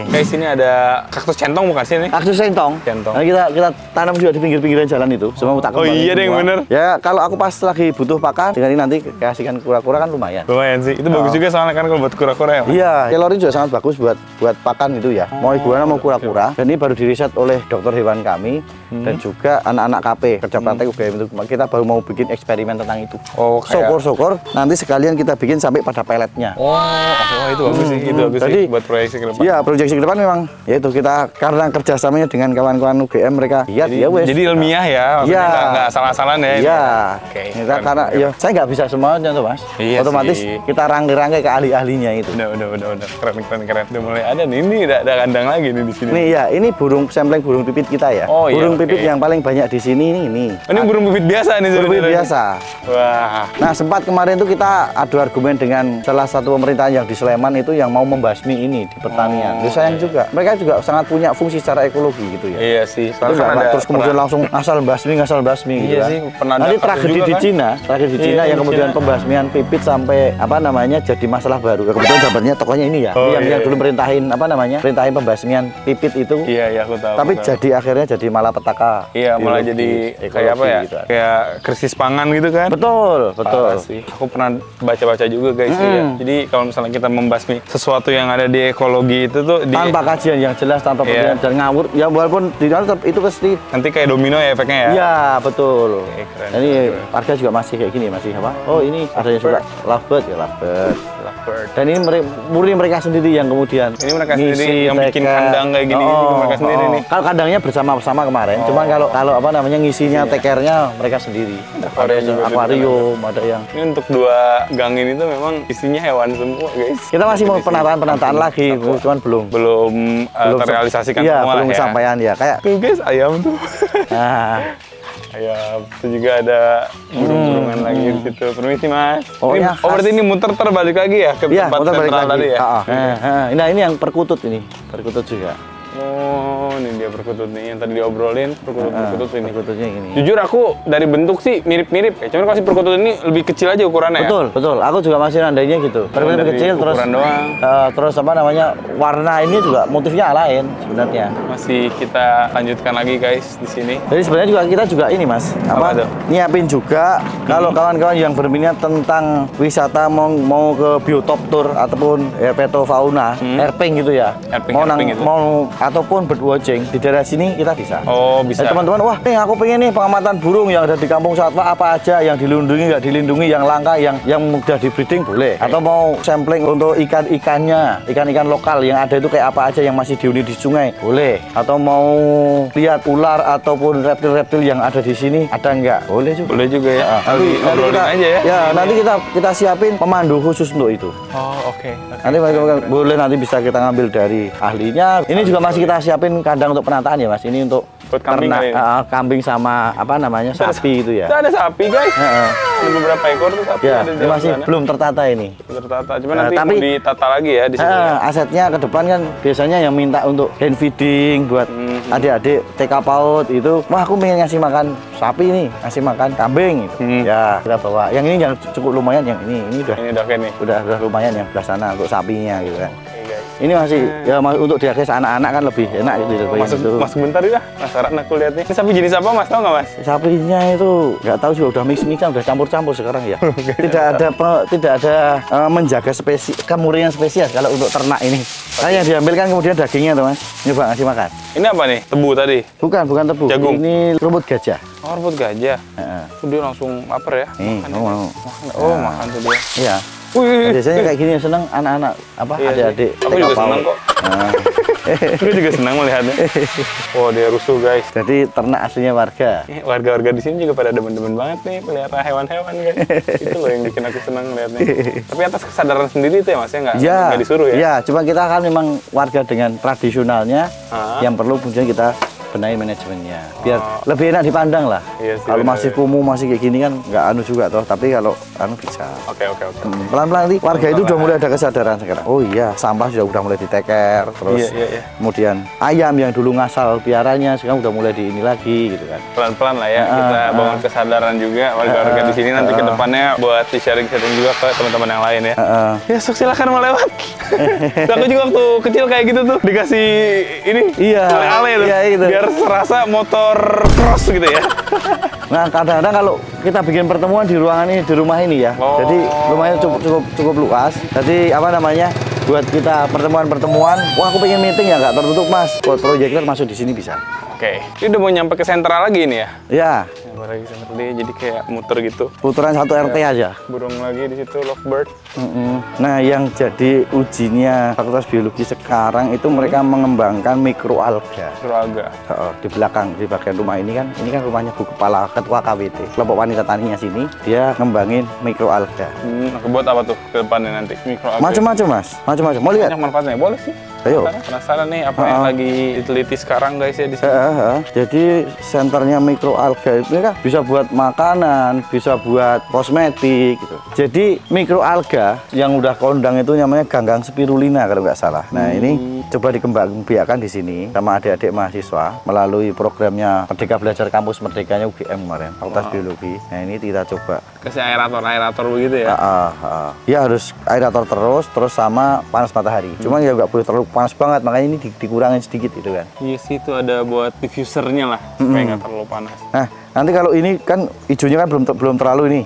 Speaker 1: Guys, ini ada kaktus centong bukan sih ini?
Speaker 2: Kaktus centong.
Speaker 1: Centong.
Speaker 2: Nah, kita tanam juga di pinggir-pinggiran jalan itu. Semua tak
Speaker 1: Oh
Speaker 2: kembangin
Speaker 1: iya deh, yang
Speaker 2: semua.
Speaker 1: bener.
Speaker 2: Ya kalau aku pas lagi butuh pakan, dengan ini nanti kasihkan kura-kura kan lumayan.
Speaker 1: Lumayan sih. Itu bagus juga soalnya kan kalau buat kura-kura ya. Mas?
Speaker 2: Iya, kelor ini juga sangat bagus buat pakan itu ya. Mau iguana mau kura-kura. Dan ini baru diriset oleh dokter hewan kami dan juga anak-anak KP kerja praktek UGM itu. Kita baru mau bikin eksperimen tentang itu.
Speaker 1: Oh, kayak...
Speaker 2: Syukur-syukur nanti sekalian kita bikin sampai pada peletnya.
Speaker 1: Oh, itu bagus sih. Itu bagus
Speaker 2: Jadi
Speaker 1: sih buat proyeksi proyeksi ke depan.
Speaker 2: Iya, proyeksi ke depan memang yaitu kita karena kerjasamanya dengan kawan-kawan UGM mereka lihat ya wes.
Speaker 1: Jadi ilmiah ya,
Speaker 2: Iya.
Speaker 1: nggak salah-salaan ya.
Speaker 2: Iya.
Speaker 1: Oke.
Speaker 2: Kita karena ya saya nggak bisa semuanya tuh Mas.
Speaker 1: Iya
Speaker 2: Otomatis
Speaker 1: sih.
Speaker 2: kita rangkai-rangkai ke ahli-ahlinya itu.
Speaker 1: Udah. Keren. Udah mulai ada nih. Ini ada kandang lagi nih di sini.
Speaker 2: Ini ya, ini sampling burung pipit kita ya.
Speaker 1: Oh, iya,
Speaker 2: burung
Speaker 1: oke.
Speaker 2: pipit yang paling banyak di sini ini.
Speaker 1: Ini burung pipit biasa nih.
Speaker 2: Burung pipit
Speaker 1: sebenarnya.
Speaker 2: biasa.
Speaker 1: Wah.
Speaker 2: Nah, sempat kemarin itu kita adu argumen dengan salah satu pemerintahan yang di Sleman itu yang mau membasmi ini di pertanian. Terus sayang juga. Mereka juga sangat punya fungsi secara ekologi gitu ya.
Speaker 1: Iya sih.
Speaker 2: Terus, terus kemudian langsung ngasal basmi gitu
Speaker 1: Iya
Speaker 2: kan.
Speaker 1: sih, pernah ada
Speaker 2: Nanti
Speaker 1: kasus
Speaker 2: tragedi
Speaker 1: juga
Speaker 2: di
Speaker 1: kan?
Speaker 2: Cina,
Speaker 1: Iya,
Speaker 2: yang
Speaker 1: di
Speaker 2: kemudian
Speaker 1: Cina.
Speaker 2: pembasmian pipit sampai jadi masalah baru. Ya, kemudian dapatnya tokohnya ini ya,
Speaker 1: Oh,
Speaker 2: yang
Speaker 1: iya.
Speaker 2: dulu perintahin pembasmian pipit itu.
Speaker 1: Iya, aku tahu.
Speaker 2: Tapi
Speaker 1: aku tahu.
Speaker 2: jadi akhirnya jadi malapetaka.
Speaker 1: Iya, malah
Speaker 2: Ideologi,
Speaker 1: jadi
Speaker 2: ekologi
Speaker 1: kayak apa ya?
Speaker 2: gitu.
Speaker 1: Kayak krisis pangan gitu kan?
Speaker 2: Betul.
Speaker 1: Parah sih. Aku pernah baca-baca juga guys ya. Jadi kalau misalnya kita membasmi sesuatu yang ada di ekologi itu tuh
Speaker 2: Tanpa kajian yang jelas, tanpa
Speaker 1: Iya.
Speaker 2: penelitian dan ngawur, ya walaupun di dalam tetap itu pasti.
Speaker 1: nanti kayak domino ya efeknya ya.
Speaker 2: Iya, betul.
Speaker 1: Oke, keren.
Speaker 2: Ini warga juga masih kayak gini, masih apa? Oh, ini ada yang suka lovebird ya, lovebird.
Speaker 1: Lovebird.
Speaker 2: Dan ini murni mereka sendiri yang kemudian
Speaker 1: Ini mereka
Speaker 2: ngisi
Speaker 1: sendiri yang bikin
Speaker 2: teker.
Speaker 1: kandang kayak gini juga mereka sendiri nih.
Speaker 2: Kalau kandangnya bersama-sama kemarin, cuman kalau apa namanya ngisinya tekernya mereka sendiri. Ada yang akuarium, ada yang
Speaker 1: Ini untuk 2 gang ini tuh memang isinya hewan semua guys.
Speaker 2: kita masih mau penataan lagi, cuman belum
Speaker 1: Belum terrealisasikan
Speaker 2: iya,
Speaker 1: semua
Speaker 2: belum
Speaker 1: ya.
Speaker 2: kesampaian ya. Kayak
Speaker 1: Tuh guys, ayam tuh.
Speaker 2: nah,
Speaker 1: Ayam. Itu juga ada burung-burungan lagi di situ. Permisi mas.
Speaker 2: Oh,
Speaker 1: Ini-
Speaker 2: ya, khas.
Speaker 1: berarti ini muter balik lagi ya ke
Speaker 2: iya,
Speaker 1: tempat
Speaker 2: muter balik
Speaker 1: sentral
Speaker 2: lagi.
Speaker 1: tadi ya?
Speaker 2: Nah, ini yang perkutut ini, perkutut juga.
Speaker 1: Oh, ini dia perkutut nih yang tadi diobrolin, perkutut ini.
Speaker 2: Perkututnya gini.
Speaker 1: Jujur aku dari bentuk sih mirip-mirip ya. Cuman kalau si perkutut ini lebih kecil aja ukurannya ya.
Speaker 2: Betul. Aku juga masih nandainya gitu. Perkutut
Speaker 1: dari
Speaker 2: kecil terus
Speaker 1: ukuran doang.
Speaker 2: terus apa namanya? Warna ini juga motifnya lain sebenarnya.
Speaker 1: Masih kita lanjutkan lagi guys di sini.
Speaker 2: Jadi sebenarnya kita juga ini Mas,
Speaker 1: Apa tuh?
Speaker 2: nyiapin juga kalau kawan-kawan yang berminat tentang wisata mau ke biotop tour ataupun herpetofauna, herping gitu ya.
Speaker 1: Herping gitu.
Speaker 2: Mau ataupun bird watching di daerah sini kita bisa.
Speaker 1: Oh, bisa.
Speaker 2: Jadi teman-teman, wah nih aku pengen nih pengamatan burung yang ada di Kampung Satwa apa aja yang dilindungi nggak dilindungi, yang langka, yang mudah di breeding boleh. Atau mau sampling untuk ikan-ikannya, ikan-ikan lokal yang ada itu kayak apa aja yang masih dihuni di sungai boleh. Atau mau lihat ular ataupun reptil-reptil yang ada di sini ada nggak? Boleh juga.
Speaker 1: Boleh juga ya.
Speaker 2: Nanti
Speaker 1: Obrolin
Speaker 2: kita,
Speaker 1: aja ya.
Speaker 2: Ya, nanti kita siapin pemandu khusus untuk itu.
Speaker 1: Oh, oke.
Speaker 2: Nanti boleh nanti bisa kita ngambil dari ahlinya. Ini juga masih kita siapin kandang untuk penataan ya Mas. Ini untuk
Speaker 1: Buat kambing
Speaker 2: ternak,
Speaker 1: kali ini?
Speaker 2: kambing sama apa namanya sapi itu ya.
Speaker 1: Itu ada sapi guys.
Speaker 2: Heeh.
Speaker 1: Ada beberapa ekor tuh sapi
Speaker 2: Ya,
Speaker 1: ada di
Speaker 2: ini
Speaker 1: dalam
Speaker 2: masih
Speaker 1: sana.
Speaker 2: belum tertata ini.
Speaker 1: Tertata. Cuma
Speaker 2: Nah,
Speaker 1: nanti
Speaker 2: tapi-
Speaker 1: mau ditata lagi ya di sini. ya.
Speaker 2: Asetnya ke depan kan biasanya yang minta untuk hand feeding buat adik-adik TK PAUD itu. Wah, aku pengen ngasih makan sapi nih, ngasih makan kambing gitu. Ya, kita bawa. Yang ini yang cukup lumayan, yang ini udah
Speaker 1: Ini udah kayak nih.
Speaker 2: udah lumayan yang belah sana untuk sapinya gitu kan.
Speaker 1: Oke guys.
Speaker 2: Ini masih ya untuk diakses anak-anak kan lebih enak gitu.
Speaker 1: Masuk bentar ya. Penasaran aku lihat nih. Ini sapi jenis apa mas? Tahu nggak mas?
Speaker 2: Sapinya itu nggak tahu juga udah mix-mixan, udah campur-campur sekarang ya. Tidak ada menjaga kemurnian spesies kalau untuk ternak ini. Karena yang diambil kan kemudian dagingnya tuh Mas. Nyoba ngasih makan.
Speaker 1: Ini apa nih? Tebu tadi.
Speaker 2: Bukan tebu.
Speaker 1: Jagung.
Speaker 2: Ini rumput gajah.
Speaker 1: Oh, rumput gajah.
Speaker 2: Heeh.
Speaker 1: Dia langsung lapar ya.
Speaker 2: Nih,
Speaker 1: Makan
Speaker 2: kamu
Speaker 1: ya.
Speaker 2: mau.
Speaker 1: Makan. Oh, makan tuh dia.
Speaker 2: Iya.
Speaker 1: Wih,
Speaker 2: Biasanya kayak gini seneng anak-anak apa
Speaker 1: Iya sih.
Speaker 2: adik-adik.
Speaker 1: Aku juga
Speaker 2: TK
Speaker 1: seneng
Speaker 2: PAUD.
Speaker 1: kok.
Speaker 2: Nah,
Speaker 1: Gue juga senang melihatnya. Oh, dia rusuh guys.
Speaker 2: jadi ternak aslinya warga.
Speaker 1: Warga-warga di sini juga pada demen-demen banget nih pelihara hewan-hewan guys. Itu loh yang bikin aku senang melihatnya. Tapi atas kesadaran sendiri itu ya mas ya nggak disuruh ya?
Speaker 2: Iya, cuma kita kan memang warga dengan tradisionalnya
Speaker 1: Ah.
Speaker 2: yang perlu kemudian kita benahi manajemennya biar lebih enak dipandang lah.
Speaker 1: Iya sih,
Speaker 2: Kalau
Speaker 1: benar,
Speaker 2: masih
Speaker 1: ya.
Speaker 2: kumuh masih kayak gini kan nggak anu juga toh, tapi kalau anu bisa.
Speaker 1: Oke.
Speaker 2: Pelan-pelan nanti warga itu udah mulai ada kesadaran sekarang. Oh iya, sampah sudah udah mulai diteker, terus
Speaker 1: Iya.
Speaker 2: kemudian ayam yang dulu ngasal piaranya sekarang udah mulai di ini lagi gitu kan.
Speaker 1: Pelan-pelan lah ya kita bangun kesadaran juga warga-warga di sini nanti ke depannya buat di-sharing-sharing juga ke teman-teman yang lain ya. Ya, sok silakan mau lewat. Aku juga waktu kecil kayak gitu tuh dikasih ini
Speaker 2: Iya.
Speaker 1: ale-ale tuh.
Speaker 2: Iya, gitu.
Speaker 1: Biar serasa motor cross gitu ya.
Speaker 2: Nah, kadang-kadang kalau kita bikin pertemuan di ruangan ini, di rumah ini ya.
Speaker 1: Oh.
Speaker 2: Jadi rumahnya cukup luas. Jadi apa namanya? Buat kita pertemuan-pertemuan, wah aku pengen meeting ya nggak tertutup Mas. Buat proyektor masuk di sini bisa.
Speaker 1: Oke. Ini udah mau nyampe ke sentral lagi ini ya?
Speaker 2: Ya,
Speaker 1: Coba lagi center dia jadi kayak muter gitu.
Speaker 2: Putaran 1 RT aja.
Speaker 1: Burung lagi di situ lovebird.
Speaker 2: Nah, yang jadi ujinya Fakultas Biologi sekarang itu mereka mengembangkan mikroalga.
Speaker 1: Mikroalga.
Speaker 2: Di belakang, di bagian rumah ini kan rumahnya Bu Kepala Ketua KWT. Kelompok wanita taninya sini, dia ngembangin mikroalga.
Speaker 1: Buat apa tuh ke depannya nanti? Mikroalga.
Speaker 2: Macam-macam, Mas. Macam-macam. Mau lihat?
Speaker 1: Banyak manfaatnya. Boleh sih.
Speaker 2: Ayo.
Speaker 1: Penasaran nih apa yang lagi diteliti sekarang guys ya di sini.
Speaker 2: Jadi senternya mikroalga itu kan bisa buat makanan, bisa buat kosmetik gitu. Jadi mikroalga yang udah kondang itu namanya ganggang spirulina kalau nggak salah. Nah, ini coba dikembangbiakan di sini sama adik-adik mahasiswa melalui programnya Merdeka Belajar Kampus Merdekanya UGM kemarin, Fakultas Biologi. Nah, ini kita coba
Speaker 1: kasih aerator begitu ya.
Speaker 2: Ya harus aerator terus sama panas matahari. Cuman ya nggak boleh terlalu panas banget, makanya ini dikurangin sedikit gitu kan.
Speaker 1: Iya sih, itu ada buat diffusernya lah supaya nggak terlalu panas.
Speaker 2: Nah, nanti kalau ini kan hijaunya kan belum terlalu ini.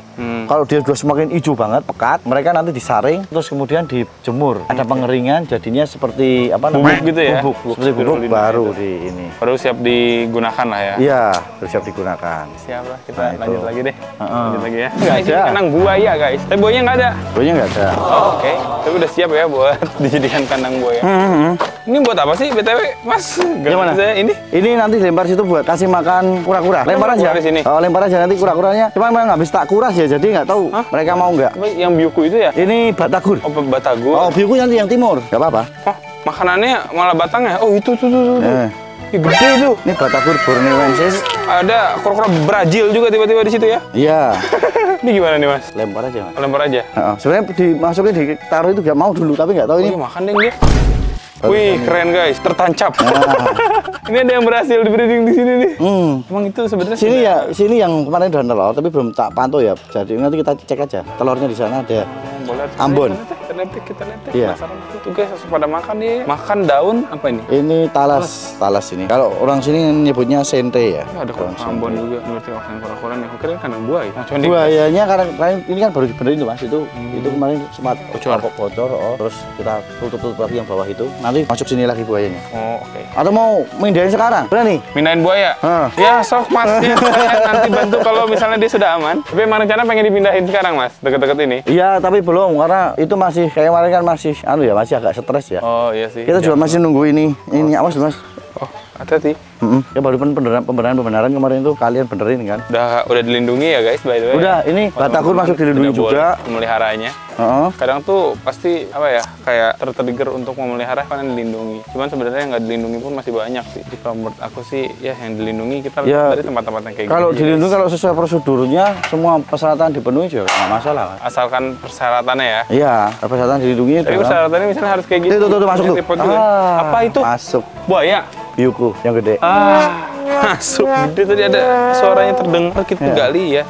Speaker 2: Kalau dia sudah semakin hijau banget, pekat, mereka nanti disaring terus kemudian dijemur. Ada pengeringan, jadinya seperti apa namanya?
Speaker 1: Bubuk gitu ya.
Speaker 2: Bubuk, seperti bubuk baru di ini.
Speaker 1: Baru siap digunakan lah ya.
Speaker 2: Iya, baru siap digunakan.
Speaker 1: Siap lah, kita
Speaker 2: Nah,
Speaker 1: lanjut lagi deh. Lanjut lagi ya.
Speaker 2: Nggak
Speaker 1: Guys, ini
Speaker 2: ada.
Speaker 1: kandang buaya guys. Tapi buayanya nggak ada.
Speaker 2: Buahnya nggak ada.
Speaker 1: Oh, oke. Tapi udah siap ya buat dijadikan kandang buaya. Ini buat apa sih BTW, Mas?
Speaker 2: Yang mana?
Speaker 1: Saya ini.
Speaker 2: Ini nanti lempar situ buat kasih makan kura-kura. Lempar aja.
Speaker 1: Kura di sini.
Speaker 2: Oh, lempar aja nanti kura-kuranya. Cuma memang nggak bisa tak kuras ya, jadi nggak tahu mereka mau nggak.
Speaker 1: Apa yang biuku itu ya?
Speaker 2: Ini batagur.
Speaker 1: Oh, batagor.
Speaker 2: Oh, biuku nanti yang timur. Nggak apa-apa.
Speaker 1: Oh, makanannya malah batangnya. Oh, itu tuh. Ih, gede tuh.
Speaker 2: Ini batagur borneoensis.
Speaker 1: Ada kura-kura Brazil juga tiba-tiba di situ ya.
Speaker 2: Iya.
Speaker 1: Ini gimana nih, Mas?
Speaker 2: Lempar aja, Mas.
Speaker 1: Lempar aja.
Speaker 2: Sebenarnya dimasukin ditaruh itu nggak mau dulu, tapi nggak tahu
Speaker 1: Oh,
Speaker 2: ini.
Speaker 1: iya, makan deh dia. Wih, keren guys, tertancap. Ini ada yang berhasil di breeding di sini nih. Emang itu sebenarnya
Speaker 2: Sini yang kemarin udah telur, tapi belum tak pantau ya. Jadi nanti kita cek aja. Telurnya di sana ada.
Speaker 1: Boleh.
Speaker 2: Ambon.
Speaker 1: Kita lihat.
Speaker 2: Iya.
Speaker 1: Penasaran tuh guys, pada makan nih. Makan daun apa ini?
Speaker 2: Ini talas ini. Kalau orang sini nyebutnya sente ya.
Speaker 1: Ada kok Ambon juga. Ini berarti kawasan kura-kura nih. Kira kandang buaya.
Speaker 2: Buayanya karena ini kan baru dibenerin tuh, Mas. Itu kemarin sempat bocor. Terus kita tutup lagi yang bawah itu. Nanti masuk sini lagi buayanya.
Speaker 1: Oh, oke.
Speaker 2: Atau mau mindahin sekarang? Berani?
Speaker 1: Mindahin buaya? Ya, sok Mas. Ya, saya nanti bantu kalau misalnya dia sudah aman. Tapi emang rencana pengen dipindahin sekarang, Mas? Deket-deket ini?
Speaker 2: Iya, tapi belum. Karena itu masih, kayak kemarin kan masih, masih agak stres ya.
Speaker 1: Oh, iya sih.
Speaker 2: Kita juga masih nunggu ini. Ini, awas, Mas.
Speaker 1: Oh, hati-hati.
Speaker 2: Ya baru pembenaran kemarin itu kalian benerin kan?
Speaker 1: Udah dilindungi ya guys, by the way.
Speaker 2: Udah, ini batagur masuk dilindungi juga.
Speaker 1: Memeliharanya. Kadang tuh pasti apa ya, kayak tertrigger untuk memelihara kan dilindungi. Cuman sebenarnya nggak dilindungi pun masih banyak sih. Jadi kalau menurut aku sih ya yang dilindungi kita dari tempat-tempat yang kayak
Speaker 2: kalau
Speaker 1: gini.
Speaker 2: Dilindungi kalau sesuai prosedurnya semua persyaratan dipenuhi juga nggak masalah.
Speaker 1: Asalkan persyaratannya ya.
Speaker 2: Iya, persyaratan dilindungi.
Speaker 1: Tapi persyaratannya misalnya harus kayak gitu.
Speaker 2: Tuh masuk tuh.
Speaker 1: Apa itu?
Speaker 2: Masuk.
Speaker 1: Buaya.
Speaker 2: Biuku yang gede.
Speaker 1: Masuk gede tadi ada suaranya terdengar kita gali ya.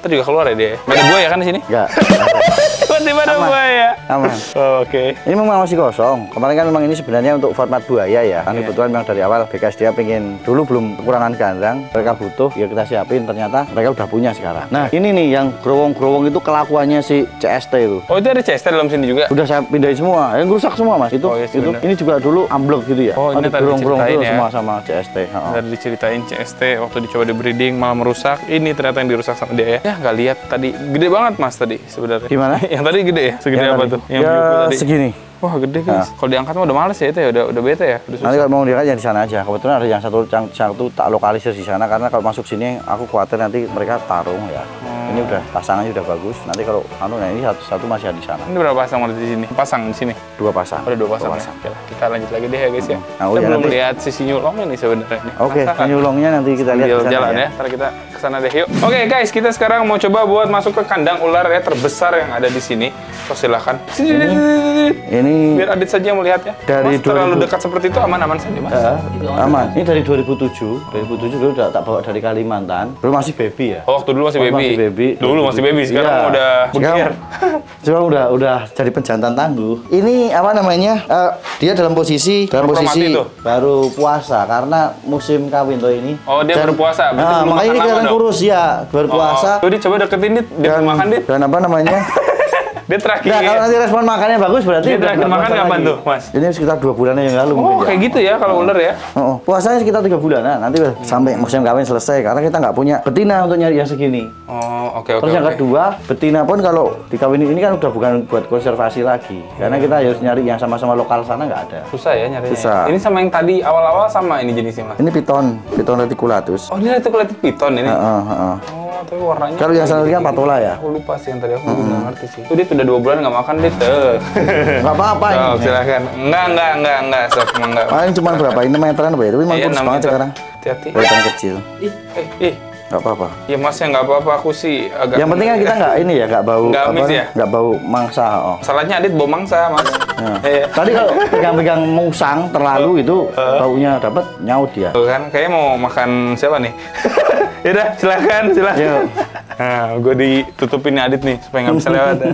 Speaker 1: Tadi juga keluar ya dia. Ada buaya kan di sini?
Speaker 2: Enggak.
Speaker 1: Tiba-tiba ada buaya.
Speaker 2: Aman.
Speaker 1: Oh, oke.
Speaker 2: Ini memang masih kosong. Kemarin kan memang ini sebenarnya untuk format buaya ya. Kan kebetulan memang dari awal BKSDA pengen dulu belum kekurangan kandang. Mereka butuh, ya kita siapin. Ternyata mereka udah punya sekarang. Nah, ini nih yang growong-growong itu kelakuannya si CST itu.
Speaker 1: Oh, itu ada CST dalam sini juga?
Speaker 2: Udah saya pindahin semua. Yang rusak semua, Mas. Itu, ini juga dulu amblok gitu ya.
Speaker 1: Oh, ini tadi
Speaker 2: growong-growong itu
Speaker 1: ya?
Speaker 2: semua sama CST.
Speaker 1: Tadi diceritain CST waktu dicoba di breeding malah merusak. Ini ternyata yang dirusak sama dia ya. Ya, nggak lihat tadi. Gede banget Mas tadi sebenarnya.
Speaker 2: Gimana?
Speaker 1: Yang tadi gede ya? Segede apa tuh? Yang
Speaker 2: ya,
Speaker 1: tadi
Speaker 2: segini.
Speaker 1: Wah, gede guys. Kalau diangkat mah udah males ya itu ya, udah bete ya. Udah susah.
Speaker 2: Nanti kalau mau diangkat yang di sana aja. Kebetulan ada yang satu tak lokalisir di sana karena kalau masuk sini aku khawatir nanti mereka tarung ya. Ini udah pasangannya udah bagus. Nanti kalau ini satu masih ada di sana.
Speaker 1: Ini berapa pasang di sini? Pasang di sini.
Speaker 2: 2 pasang.
Speaker 1: Ada 2 pasang. Ya? Oke lah, kita lanjut lagi deh ya guys ya. Kita
Speaker 2: ya,
Speaker 1: belum lihat sisi nyulongnya nih sebenarnya.
Speaker 2: Oke, nyulongnya nanti kita lihat di sana
Speaker 1: jalan ya. Ntar kita kesana deh yuk. Oke guys, kita sekarang mau coba buat masuk ke kandang ular ya terbesar yang ada di sini. So silakan.
Speaker 2: Ini
Speaker 1: biar Adit saja yang melihat ya.
Speaker 2: Dari
Speaker 1: Mas, terlalu dekat seperti itu aman-aman saja Mas.
Speaker 2: Aman. Ini dari 2007. 2007 dulu udah tak bawa dari Kalimantan. Dulu masih baby ya.
Speaker 1: Oh, waktu dulu masih baby.
Speaker 2: Masih baby.
Speaker 1: Dulu masih baby, sekarang udah begir.
Speaker 2: Sekarang udah jadi penjantan tangguh. Ini apa namanya? Dia dalam posisi baru puasa karena musim kawin tuh ini.
Speaker 1: Oh, dia baru puasa.
Speaker 2: Makanya ini kelihatan kurus ya, baru puasa.
Speaker 1: Jadi coba deketin Dit, dia makan Dit.
Speaker 2: Dan apa namanya?
Speaker 1: Dia terakhir.
Speaker 2: Nah, kalau nanti respon makannya bagus berarti
Speaker 1: dia terakhir makan kapan tuh, Mas?
Speaker 2: Ini sekitar 2 bulan yang lalu
Speaker 1: Oh,
Speaker 2: mungkin
Speaker 1: kayak gitu ya kalau ular ya?
Speaker 2: Oh, puasanya sekitar 3 bulan. Nah, nanti sampai musim kawin selesai karena kita nggak punya betina untuk nyari yang segini.
Speaker 1: Oh, oke.
Speaker 2: Terus yang kedua, betina pun kalau dikawinin ini kan udah bukan buat konservasi lagi. Karena kita harus nyari yang sama-sama lokal sana nggak ada.
Speaker 1: Susah ya nyarinya.
Speaker 2: Susah.
Speaker 1: Ini sama yang tadi awal-awal sama ini jenisnya, Mas?
Speaker 2: Ini piton reticulatus.
Speaker 1: Oh, ini reticulated piton ini? Oh, tapi warnanya...
Speaker 2: Kalau yang satu kan patola ya?
Speaker 1: Aku lupa sih yang tadi, aku nggak ngerti sih. Itu dia udah 2 bulan nggak makan, dia tuh.
Speaker 2: Nggak apa-apa
Speaker 1: Sok,
Speaker 2: ini.
Speaker 1: silakan. Enggak, sok, enggak.
Speaker 2: Paling cuma berapa? Ini 6 meteran apa ya? Tapi memang
Speaker 1: Iya,
Speaker 2: kurus
Speaker 1: 6
Speaker 2: banget
Speaker 1: meter.
Speaker 2: sekarang.
Speaker 1: Hati-hati.
Speaker 2: Kelihatan kecil.
Speaker 1: Ih.
Speaker 2: Nggak apa-apa.
Speaker 1: Ya Mas ya nggak apa-apa, aku sih agak...
Speaker 2: Yang penting kan kita nggak ini ya, nggak bau
Speaker 1: Nggak amis ya?
Speaker 2: nggak bau mangsa. Oh.
Speaker 1: Salahnya Adit bau mangsa, Mas.
Speaker 2: Ya.
Speaker 1: Iya.
Speaker 2: Tadi kalau pegang-pegang musang terlalu itu baunya dapat nyaut ya.
Speaker 1: Tuh kan, kayaknya mau makan siapa nih? Yaudah, silakan.
Speaker 2: Yuk.
Speaker 1: Nah, gue ditutupin Adit nih supaya nggak bisa lewat. Ya.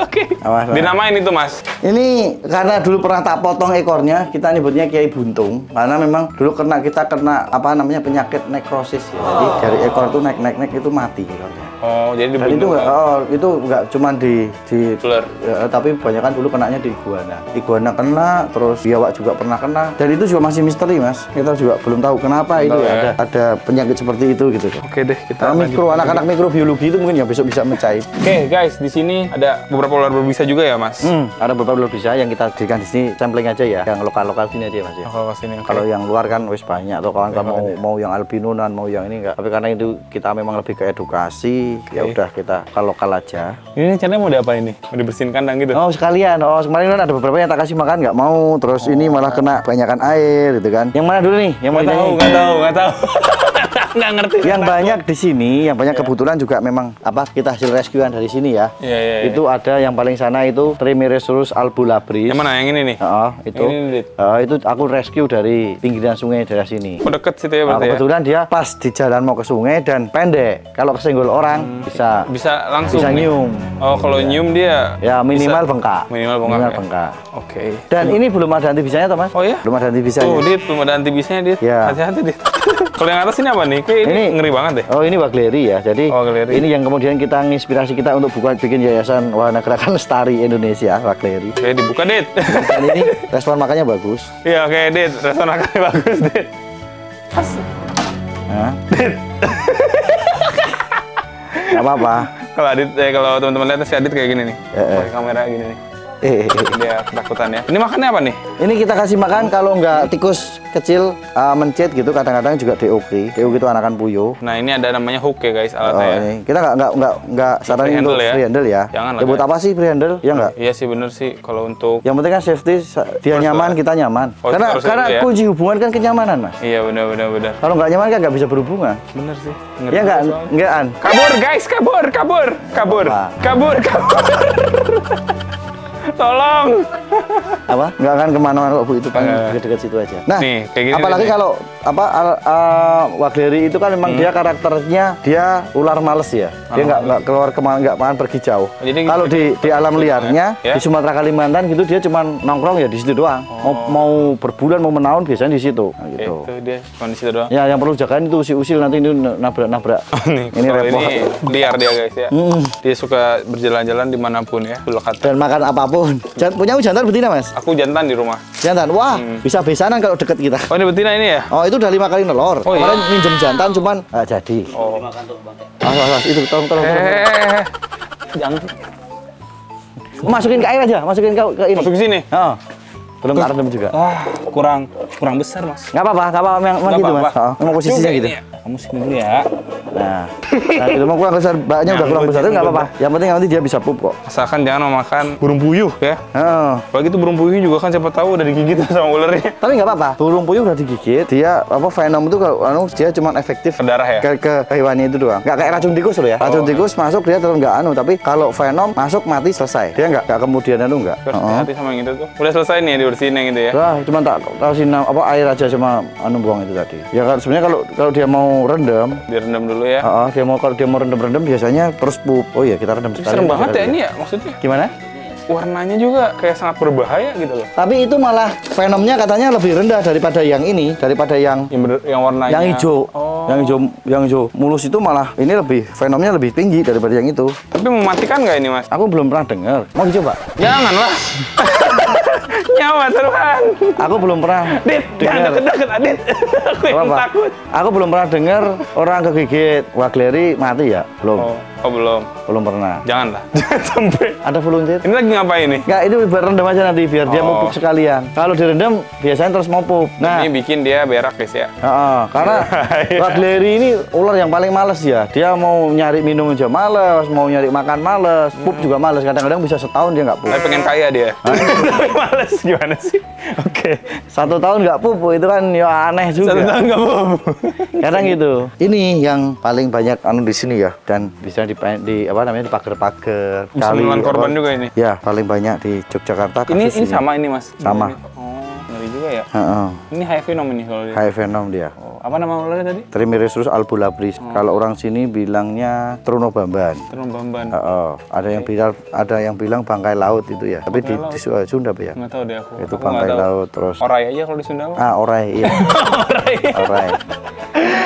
Speaker 1: Oke.
Speaker 2: Awas, Mas.
Speaker 1: Dinamain itu Mas.
Speaker 2: Ini karena dulu pernah tak potong ekornya, kita nyebutnya Kiai Buntung. Karena memang dulu kita kena apa namanya penyakit nekrosis ya. Jadi dari ekor itu naik itu mati ekornya.
Speaker 1: Oh, jadi
Speaker 2: Dan itu nggak cuma di
Speaker 1: ular.
Speaker 2: ya, tapi kebanyakan dulu kenanya di iguana. Iguana kena, terus biawak juga pernah kena. Dan itu juga masih misteri, Mas. Kita juga belum tahu kenapa itu
Speaker 1: ya.
Speaker 2: ada penyakit seperti itu gitu.
Speaker 1: Oke deh, kita
Speaker 2: Karena anak-anak mikrobiologi itu mungkin ya besok bisa mencari.
Speaker 1: Oke, guys, di sini ada beberapa ular berbisa juga ya, Mas?
Speaker 2: Ada beberapa ular bisa yang kita jadikan di sini sampling aja ya, yang lokal-lokal sini aja Mas ya.
Speaker 1: Kalau sini, oke.
Speaker 2: Kalau yang luar kan wis banyak atau kawan mau yang albinoan, mau yang ini enggak. Tapi karena itu kita memang lebih ke edukasi, ya udah kita lokal aja.
Speaker 1: Ini rencananya mau diapain nih? Mau dibersihin kandang gitu?
Speaker 2: Oh sekalian, kemarin kan ada beberapa yang tak kasih makan nggak mau, terus ini malah kena banyakan air gitu kan. Yang mana dulu nih? Yang mau
Speaker 1: Nggak tahu. Nggak ngerti.
Speaker 2: Yang banyak di sini, yang banyak kebetulan juga memang kita hasil rescuean dari sini ya.
Speaker 1: Iya.
Speaker 2: Itu ada yang paling sana itu Trimeresurus albulabris.
Speaker 1: Yang mana? Yang ini nih?
Speaker 2: Itu.
Speaker 1: Ini,
Speaker 2: itu aku rescue dari pinggiran sungai daerah sini.
Speaker 1: Oh, deket situ ya berarti ya?
Speaker 2: Kebetulan dia pas di jalan mau ke sungai dan pendek. Kalau kesenggol orang bisa
Speaker 1: langsung
Speaker 2: bisa
Speaker 1: nih?
Speaker 2: nyium.
Speaker 1: Oh, kalau nyium dia
Speaker 2: Ya minimal bengkak.
Speaker 1: Minimal bengkak. Oke.
Speaker 2: Dan ini belum ada anti-bisanya, Thomas?
Speaker 1: Oh ya?
Speaker 2: Belum ada anti-bisanya.
Speaker 1: Tuh, Dit, belum ada anti-bisanya, Dit.
Speaker 2: Ya.
Speaker 1: Hati-hati, Dit. Kalau yang atas ini apa nih? Kayak ini ngeri banget deh.
Speaker 2: Oh, ini Wagleri ya. Jadi
Speaker 1: Wagleri.
Speaker 2: ini yang kemudian kita nginspirasi kita untuk bikin yayasan Wahana Gerakan Lestari Indonesia, Wagleri.
Speaker 1: Oke, dibuka, Dit.
Speaker 2: Dan ini respon makannya bagus.
Speaker 1: Iya, oke, Dit. Respon makannya bagus, Dit.
Speaker 2: Nah. Nggak apa-apa.
Speaker 1: Kalau Adit, kalau teman-teman lihat si Adit kayak gini nih. Pakai kamera gini nih. Dia ketakutan ya. Ini makannya apa nih?
Speaker 2: Ini kita kasih makan kalau nggak tikus kecil mencit gitu, kadang-kadang juga DOK. DOK itu anakan puyuh.
Speaker 1: Nah, ini ada namanya hook ya guys, alatnya ya.
Speaker 2: Ini. Kita nggak saranin untuk free handle ya.
Speaker 1: Jangan lah.
Speaker 2: Ya, buat apa sih free handle? Ya nggak?
Speaker 1: Iya sih bener sih kalau untuk...
Speaker 2: Yang penting kan safety, dia nyaman, kita nyaman.
Speaker 1: Oh,
Speaker 2: karena
Speaker 1: ya?
Speaker 2: kunci hubungan kan kenyamanan, Mas.
Speaker 1: Iya bener.
Speaker 2: Kalau nggak nyaman kan nggak bisa berhubungan.
Speaker 1: Bener sih.
Speaker 2: Ya nggak An.
Speaker 1: Kabur guys, kabur. Kabur. Tolong.
Speaker 2: Apa? Nggak akan kemana-mana kok Bu, itu kan dekat situ aja. Nah,
Speaker 1: nih, kayak gini
Speaker 2: apalagi
Speaker 1: nih.
Speaker 2: kalau Wagleri itu kan memang dia karakternya dia ular males ya. Dia nggak keluar kemana, nggak makan pergi jauh.
Speaker 1: Jadi
Speaker 2: kalau di alam liarnya
Speaker 1: ya?
Speaker 2: di Sumatera Kalimantan gitu dia cuma nongkrong ya di situ doang. Mau berbulan mau menahun biasanya di situ. Nah, gitu.
Speaker 1: Itu dia cuma di situ doang.
Speaker 2: Ya yang perlu jagain itu usil nanti ini nabrak.
Speaker 1: Ini
Speaker 2: repot.
Speaker 1: Ini liar dia guys ya. Dia suka berjalan-jalan dimanapun ya.
Speaker 2: Dan makan apapun. Punya jantan betina Mas?
Speaker 1: Aku jantan di rumah.
Speaker 2: Jantan, wah bisa besanan kalau deket kita.
Speaker 1: Oh ini betina ini ya?
Speaker 2: Oh itu udah 5 kali nelor.
Speaker 1: Oh, iya?
Speaker 2: Kemarin minjem jantan cuman nggak jadi.
Speaker 1: Oh.
Speaker 2: Itu tolong.
Speaker 1: Jangan.
Speaker 2: Masukin ke air aja, masukin ke ini.
Speaker 1: Masuk ke sini.
Speaker 2: Oh. Belum tak rendam juga.
Speaker 1: Kurang besar mas.
Speaker 2: Nggak apa-apa, memang gitu Mas. Memang posisinya gitu.
Speaker 1: Kamu sini dulu ya.
Speaker 2: Nah itu mau kurang besar, baknya udah kurang besar, itu nggak apa-apa. Yang penting nanti dia bisa pup kok.
Speaker 1: Asalkan jangan memakan burung puyuh ya. Apalagi itu burung puyuh juga kan siapa tahu udah digigit sama ularnya.
Speaker 2: Tapi nggak apa-apa, burung puyuh udah digigit, dia venom itu kalau dia cuma efektif
Speaker 1: ke darah ya.
Speaker 2: Ke hewannya itu doang. Nggak kayak racun tikus loh ya. Racun tikus masuk dia tetap nggak tapi kalau venom masuk mati selesai. Dia nggak kemudian nggak.
Speaker 1: Hati sama yang itu tuh. Udah selesai nih dibersihin yang itu ya.
Speaker 2: Wah, cuma tak kasih air aja sama buang itu tadi. Ya kan sebenarnya kalau dia mau rendam,
Speaker 1: direndam dulu ya.
Speaker 2: Kalau dia mau rendam biasanya terus pup. Oh iya, kita rendam sekali.
Speaker 1: Serem banget ya ini ya maksudnya.
Speaker 2: Gimana?
Speaker 1: warnanya juga kayak sangat berbahaya gitu loh.
Speaker 2: Tapi itu malah venomnya katanya lebih rendah daripada yang ini, daripada yang
Speaker 1: Yang warnanya.
Speaker 2: yang hijau.
Speaker 1: Oh.
Speaker 2: Yang hijau mulus itu malah ini lebih venomnya lebih tinggi daripada yang itu.
Speaker 1: Tapi mematikan nggak ini, Mas?
Speaker 2: Aku belum pernah dengar. Mau dicoba?
Speaker 1: Janganlah. Nyawa taruhan.
Speaker 2: Aku belum pernah
Speaker 1: Dit, jangan deket-deket, Adit. Aku yang
Speaker 2: Apa?
Speaker 1: takut.
Speaker 2: Aku belum pernah dengar orang kegigit wagleri mati ya? Belum.
Speaker 1: Oh, belum.
Speaker 2: Belum pernah.
Speaker 1: Janganlah. Jangan sampai.
Speaker 2: Ada volunteer?
Speaker 1: Ini lagi ngapain nih?
Speaker 2: Enggak, itu berendam aja nanti biar dia
Speaker 1: Oh.
Speaker 2: mupuk sekalian. Kalau direndam biasanya terus mupuk. Nah,
Speaker 1: Ini bikin dia berak, guys ya.
Speaker 2: karena
Speaker 1: Iya.
Speaker 2: wagleri ini ular yang paling males ya. Dia mau nyari minum aja males, mau nyari makan males, pup juga males. Kadang-kadang bisa setahun dia nggak pup.
Speaker 1: Tapi pengen kaya dia. Tapi males gimana sih? Oke.
Speaker 2: 1 tahun nggak pup itu kan ya aneh
Speaker 1: 1
Speaker 2: juga.
Speaker 1: tahun nggak mau.
Speaker 2: Kadang gitu. Ini yang paling banyak di sini ya, dan bisa di apa namanya di pagar-pagar.
Speaker 1: Bisa menelan korban juga ini.
Speaker 2: Ya, paling banyak di Yogyakarta.
Speaker 1: Ini
Speaker 2: kasus
Speaker 1: sama ini, Mas.
Speaker 2: Sama.
Speaker 1: Ini. Oh, ngeri juga ya.
Speaker 2: Heeh.
Speaker 1: Ini high venom ini kalau dia.
Speaker 2: High venom dia.
Speaker 1: Oh, apa nama ularnya tadi?
Speaker 2: Trimeresurus albulabris. Kalau orang sini bilangnya Trunobamban.
Speaker 1: Terumban.
Speaker 2: Ada yang bilang bangkai laut itu ya. Tapi di Sunda ya.
Speaker 1: Nggak tahu deh aku.
Speaker 2: Itu
Speaker 1: Aku nggak
Speaker 2: bangkai
Speaker 1: tahu.
Speaker 2: laut terus.
Speaker 1: Orai aja kalau di Sunda.
Speaker 2: Orai, iya.
Speaker 1: Orai.
Speaker 2: Orai.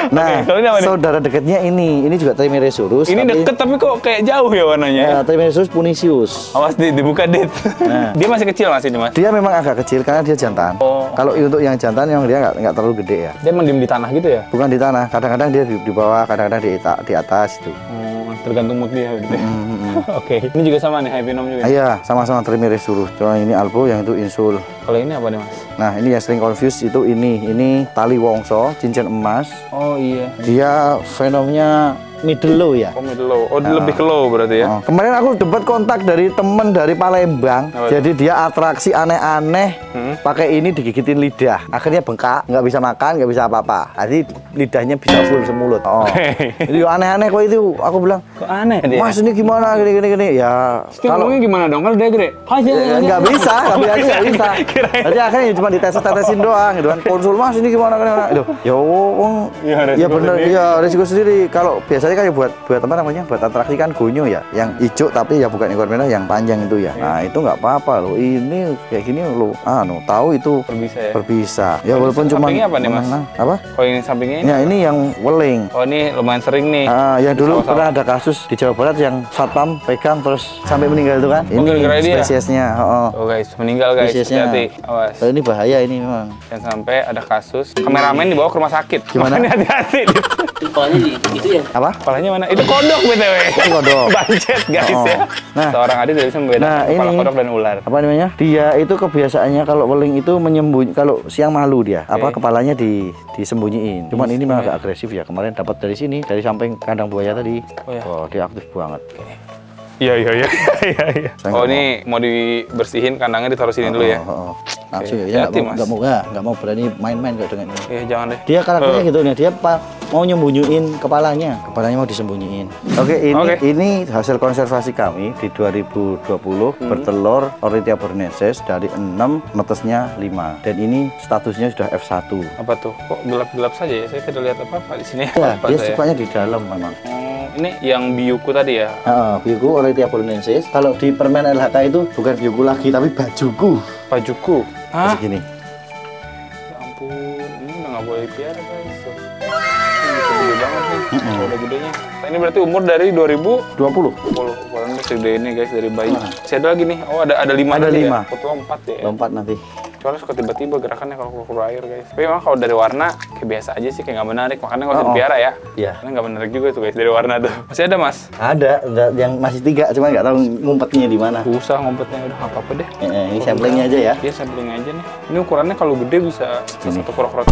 Speaker 2: Nah,
Speaker 1: kalau ini apa nih?
Speaker 2: saudara dekatnya ini juga Trimeresurus.
Speaker 1: Ini
Speaker 2: tapi-
Speaker 1: deket tapi kok kayak jauh ya warnanya.
Speaker 2: Ya, Trimeresurus punisius.
Speaker 1: Awas dibuka Dit.
Speaker 2: Nah.
Speaker 1: Dia masih kecil Mas ini, Mas.
Speaker 2: Dia memang agak kecil karena dia jantan.
Speaker 1: Oh.
Speaker 2: Kalau untuk yang jantan yang dia nggak terlalu gede ya.
Speaker 1: Dia mendiem di tanah gitu ya?
Speaker 2: Bukan di tanah, kadang-kadang dia di bawah, kadang-kadang di atas itu.
Speaker 1: Oh, tergantung mood dia gitu. Oke, ini juga sama nih high venom juga.
Speaker 2: Iya, sama-sama Trimeresurus. Cuma ini albo, yang itu insul.
Speaker 1: Kalau ini apa nih, Mas?
Speaker 2: Nah, ini yang sering confuse itu ini tali wongso, cincin emas.
Speaker 1: Oh iya.
Speaker 2: Dia fenomnya middle low ya.
Speaker 1: Oh, middle low. Oh, lebih ke low berarti ya?
Speaker 2: Oh, kemarin aku dapat kontak dari temen dari Palembang.
Speaker 1: Apa?
Speaker 2: Jadi dia atraksi aneh-aneh pakai ini digigitin lidah. Akhirnya bengkak, nggak bisa makan, nggak bisa apa-apa. Jadi lidahnya bisa full semulut. Oh.
Speaker 1: Oke.
Speaker 2: Jadi aneh-aneh kok itu. Aku bilang,
Speaker 1: Kok aneh dia?
Speaker 2: Mas ini gimana gini. Ya
Speaker 1: Kalau ngomongnya gimana dong? Kalau dia gede.
Speaker 2: ya, nggak bisa, nggak bisa. Jadi akhirnya cuma ditetesin doang gitu kan. Konsul Mas ini gimana. Aduh, ya wong,
Speaker 1: Ya,
Speaker 2: ya
Speaker 1: resiko
Speaker 2: bener,
Speaker 1: sendiri.
Speaker 2: ya resiko sendiri. Kalau biasanya kan ya buat apa namanya, buat atraksi kan gonyo ya, yang hijau tapi ya bukan ekor merah, yang panjang itu ya. Nah itu nggak apa-apa loh. Ini kayak gini lo, tahu itu
Speaker 1: Berbisa ya?
Speaker 2: berbisa. Ya walaupun cuma
Speaker 1: Sampingnya apa nih, Mas?
Speaker 2: Apa?
Speaker 1: Oh, ini sampingnya ini?
Speaker 2: Ya ini yang weling.
Speaker 1: Oh, ini lumayan sering nih.
Speaker 2: Yang dulu
Speaker 1: Sawah-sawah.
Speaker 2: pernah ada kasus di Jawa Barat yang satpam pegang terus sampai meninggal itu kan.
Speaker 1: gara-gara
Speaker 2: Ini
Speaker 1: dia?
Speaker 2: spesiesnya.
Speaker 1: Oh guys, meninggal guys.
Speaker 2: Spesiesnya.
Speaker 1: Hati-hati. Awas.
Speaker 2: Ini bahaya ini memang.
Speaker 1: Jangan sampai ada kasus kameramen dibawa ke rumah sakit.
Speaker 2: Gimana?
Speaker 1: Makanya hati-hati.
Speaker 3: Kepalanya itu ya.
Speaker 2: Apa?
Speaker 1: Kepalanya mana? Itu kodok BTW.
Speaker 2: Itu kodok.
Speaker 1: Bancet guys
Speaker 2: Oh.
Speaker 1: ya.
Speaker 2: Nah.
Speaker 1: Seorang adik tidak bisa membedakan
Speaker 2: Nah,
Speaker 1: kepala
Speaker 2: ini.
Speaker 1: kodok dan ular.
Speaker 2: Apa namanya? Dia itu kebiasaannya kalau weling itu menyembunyi, kalau siang malu dia. Apa kepalanya disembunyiin. Cuman ini memang agak agresif ya. Kemarin dapat dari sini, dari samping kandang buaya tadi.
Speaker 1: Oh, ya.
Speaker 2: Dia aktif banget.
Speaker 1: Iya. Iya.
Speaker 2: Saya
Speaker 1: Oh,
Speaker 2: nggak
Speaker 1: ini mau dibersihin kandangnya ditaruh sini dulu ya.
Speaker 2: Langsung
Speaker 1: Oke.
Speaker 2: ya,
Speaker 1: Hati, Mas.
Speaker 2: nggak mau berani main-main kalau dengan ini.
Speaker 1: Iya, jangan deh.
Speaker 2: Dia karakternya gitu nih, dia mau nyembunyiin kepalanya mau disembunyiin. Ini hasil konservasi kami di 2020 bertelur Oritia bernensis dari 6, netesnya 5. Dan ini statusnya sudah F1.
Speaker 1: Apa tuh? Kok gelap-gelap saja ya? Saya tidak lihat apa-apa di sini.
Speaker 2: Ya,
Speaker 1: Lupa
Speaker 2: dia
Speaker 1: saya.
Speaker 2: sukanya di dalam memang.
Speaker 1: Oh, ini yang biuku tadi ya?
Speaker 2: Biuku Oritia bernensis. Kalau di permen LHK itu bukan biuku lagi, tapi bajuku.
Speaker 1: Pajuku. Hah?
Speaker 2: Segini.
Speaker 1: Ya ampun, ini udah nggak boleh piara guys. Tuh. Ini bisa gede banget nih. Kalau udah gedenya. Nah, ini berarti umur dari 2010.
Speaker 2: 20.
Speaker 1: Ukurannya segede ini guys dari bayi. Masih ada lagi nih. Oh, ada 5
Speaker 2: Ada
Speaker 1: tadi
Speaker 2: 5.
Speaker 1: ya? Foto 4 ya.
Speaker 2: Lompat nanti.
Speaker 1: Soalnya suka tiba-tiba gerakannya kalau keluar air guys. Tapi memang kalau dari warna kayak biasa aja sih, kayak nggak menarik. Makanya kalau dipiara ya.
Speaker 2: Iya.
Speaker 1: Karena nggak menarik juga tuh guys dari warna tuh. Masih ada Mas?
Speaker 2: Ada yang masih 3, cuman nggak tahu ngumpetnya di mana.
Speaker 1: Usah ngumpetnya, udah nggak apa-apa deh.
Speaker 2: Ini samplingnya aja ya.
Speaker 1: Iya, sampling aja nih. Ini ukurannya kalau gede bisa
Speaker 2: Ini.
Speaker 1: satu kura-kura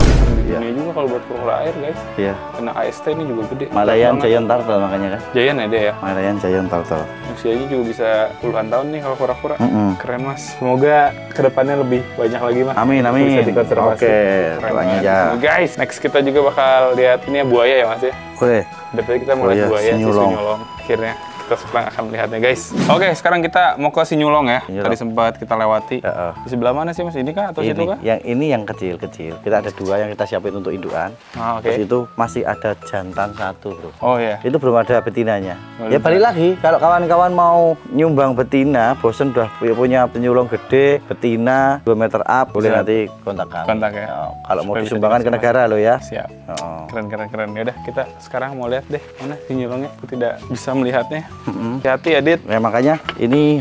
Speaker 1: ini juga kalau buat kura-kura air guys.
Speaker 2: Iya.
Speaker 1: Kena AST ini juga gede.
Speaker 2: Malayan
Speaker 1: Banget.
Speaker 2: Giant Turtle makanya kan.
Speaker 1: Giant ya dia ya.
Speaker 2: Malayan Giant Turtle.
Speaker 1: Usianya juga bisa puluhan tahun nih kalau kura-kura. Keren Mas. Semoga kedepannya lebih banyak lagi Mas.
Speaker 2: Amin, amin.
Speaker 1: Bisa dikonservasi.
Speaker 2: Oke,
Speaker 1: Keren
Speaker 2: doanya
Speaker 1: banget.
Speaker 2: aja.
Speaker 1: Guys, next kita juga bakal lihat ini ya buaya ya Mas ya.
Speaker 2: Boleh.
Speaker 1: Daripada kita mau lihat
Speaker 2: Buaya,
Speaker 1: buaya, si
Speaker 2: sinyulong.
Speaker 1: sinyulong. Akhirnya Kita sekarang akan melihatnya guys. Oke, sekarang kita mau ke Sinyulong ya.
Speaker 2: Sinyulong.
Speaker 1: Tadi sempat kita lewati. Di sebelah mana sih Mas? Ini kah atau situ kah?
Speaker 2: Yang ini yang kecil-kecil. Kita ada 2 yang kita siapin untuk indukan.
Speaker 1: Oke.
Speaker 2: Terus itu masih ada jantan 1 bro.
Speaker 1: Oh iya.
Speaker 2: Itu belum ada betinanya. Ya balik lagi, kalau kawan-kawan mau nyumbang betina, bosen udah punya penyulong gede, betina 2 meter up, boleh nanti kontak kami.
Speaker 1: Kontak ya.
Speaker 2: Kalau mau
Speaker 1: Supaya bisa
Speaker 2: disumbangkan ke
Speaker 1: dikasih
Speaker 2: negara lo ya.
Speaker 1: Siap.
Speaker 2: Oh.
Speaker 1: Keren. Ya udah, kita sekarang mau lihat deh mana Sinyulongnya. Aku tidak bisa melihatnya. Hati-hati ya, Dit.
Speaker 2: Nah, makanya ini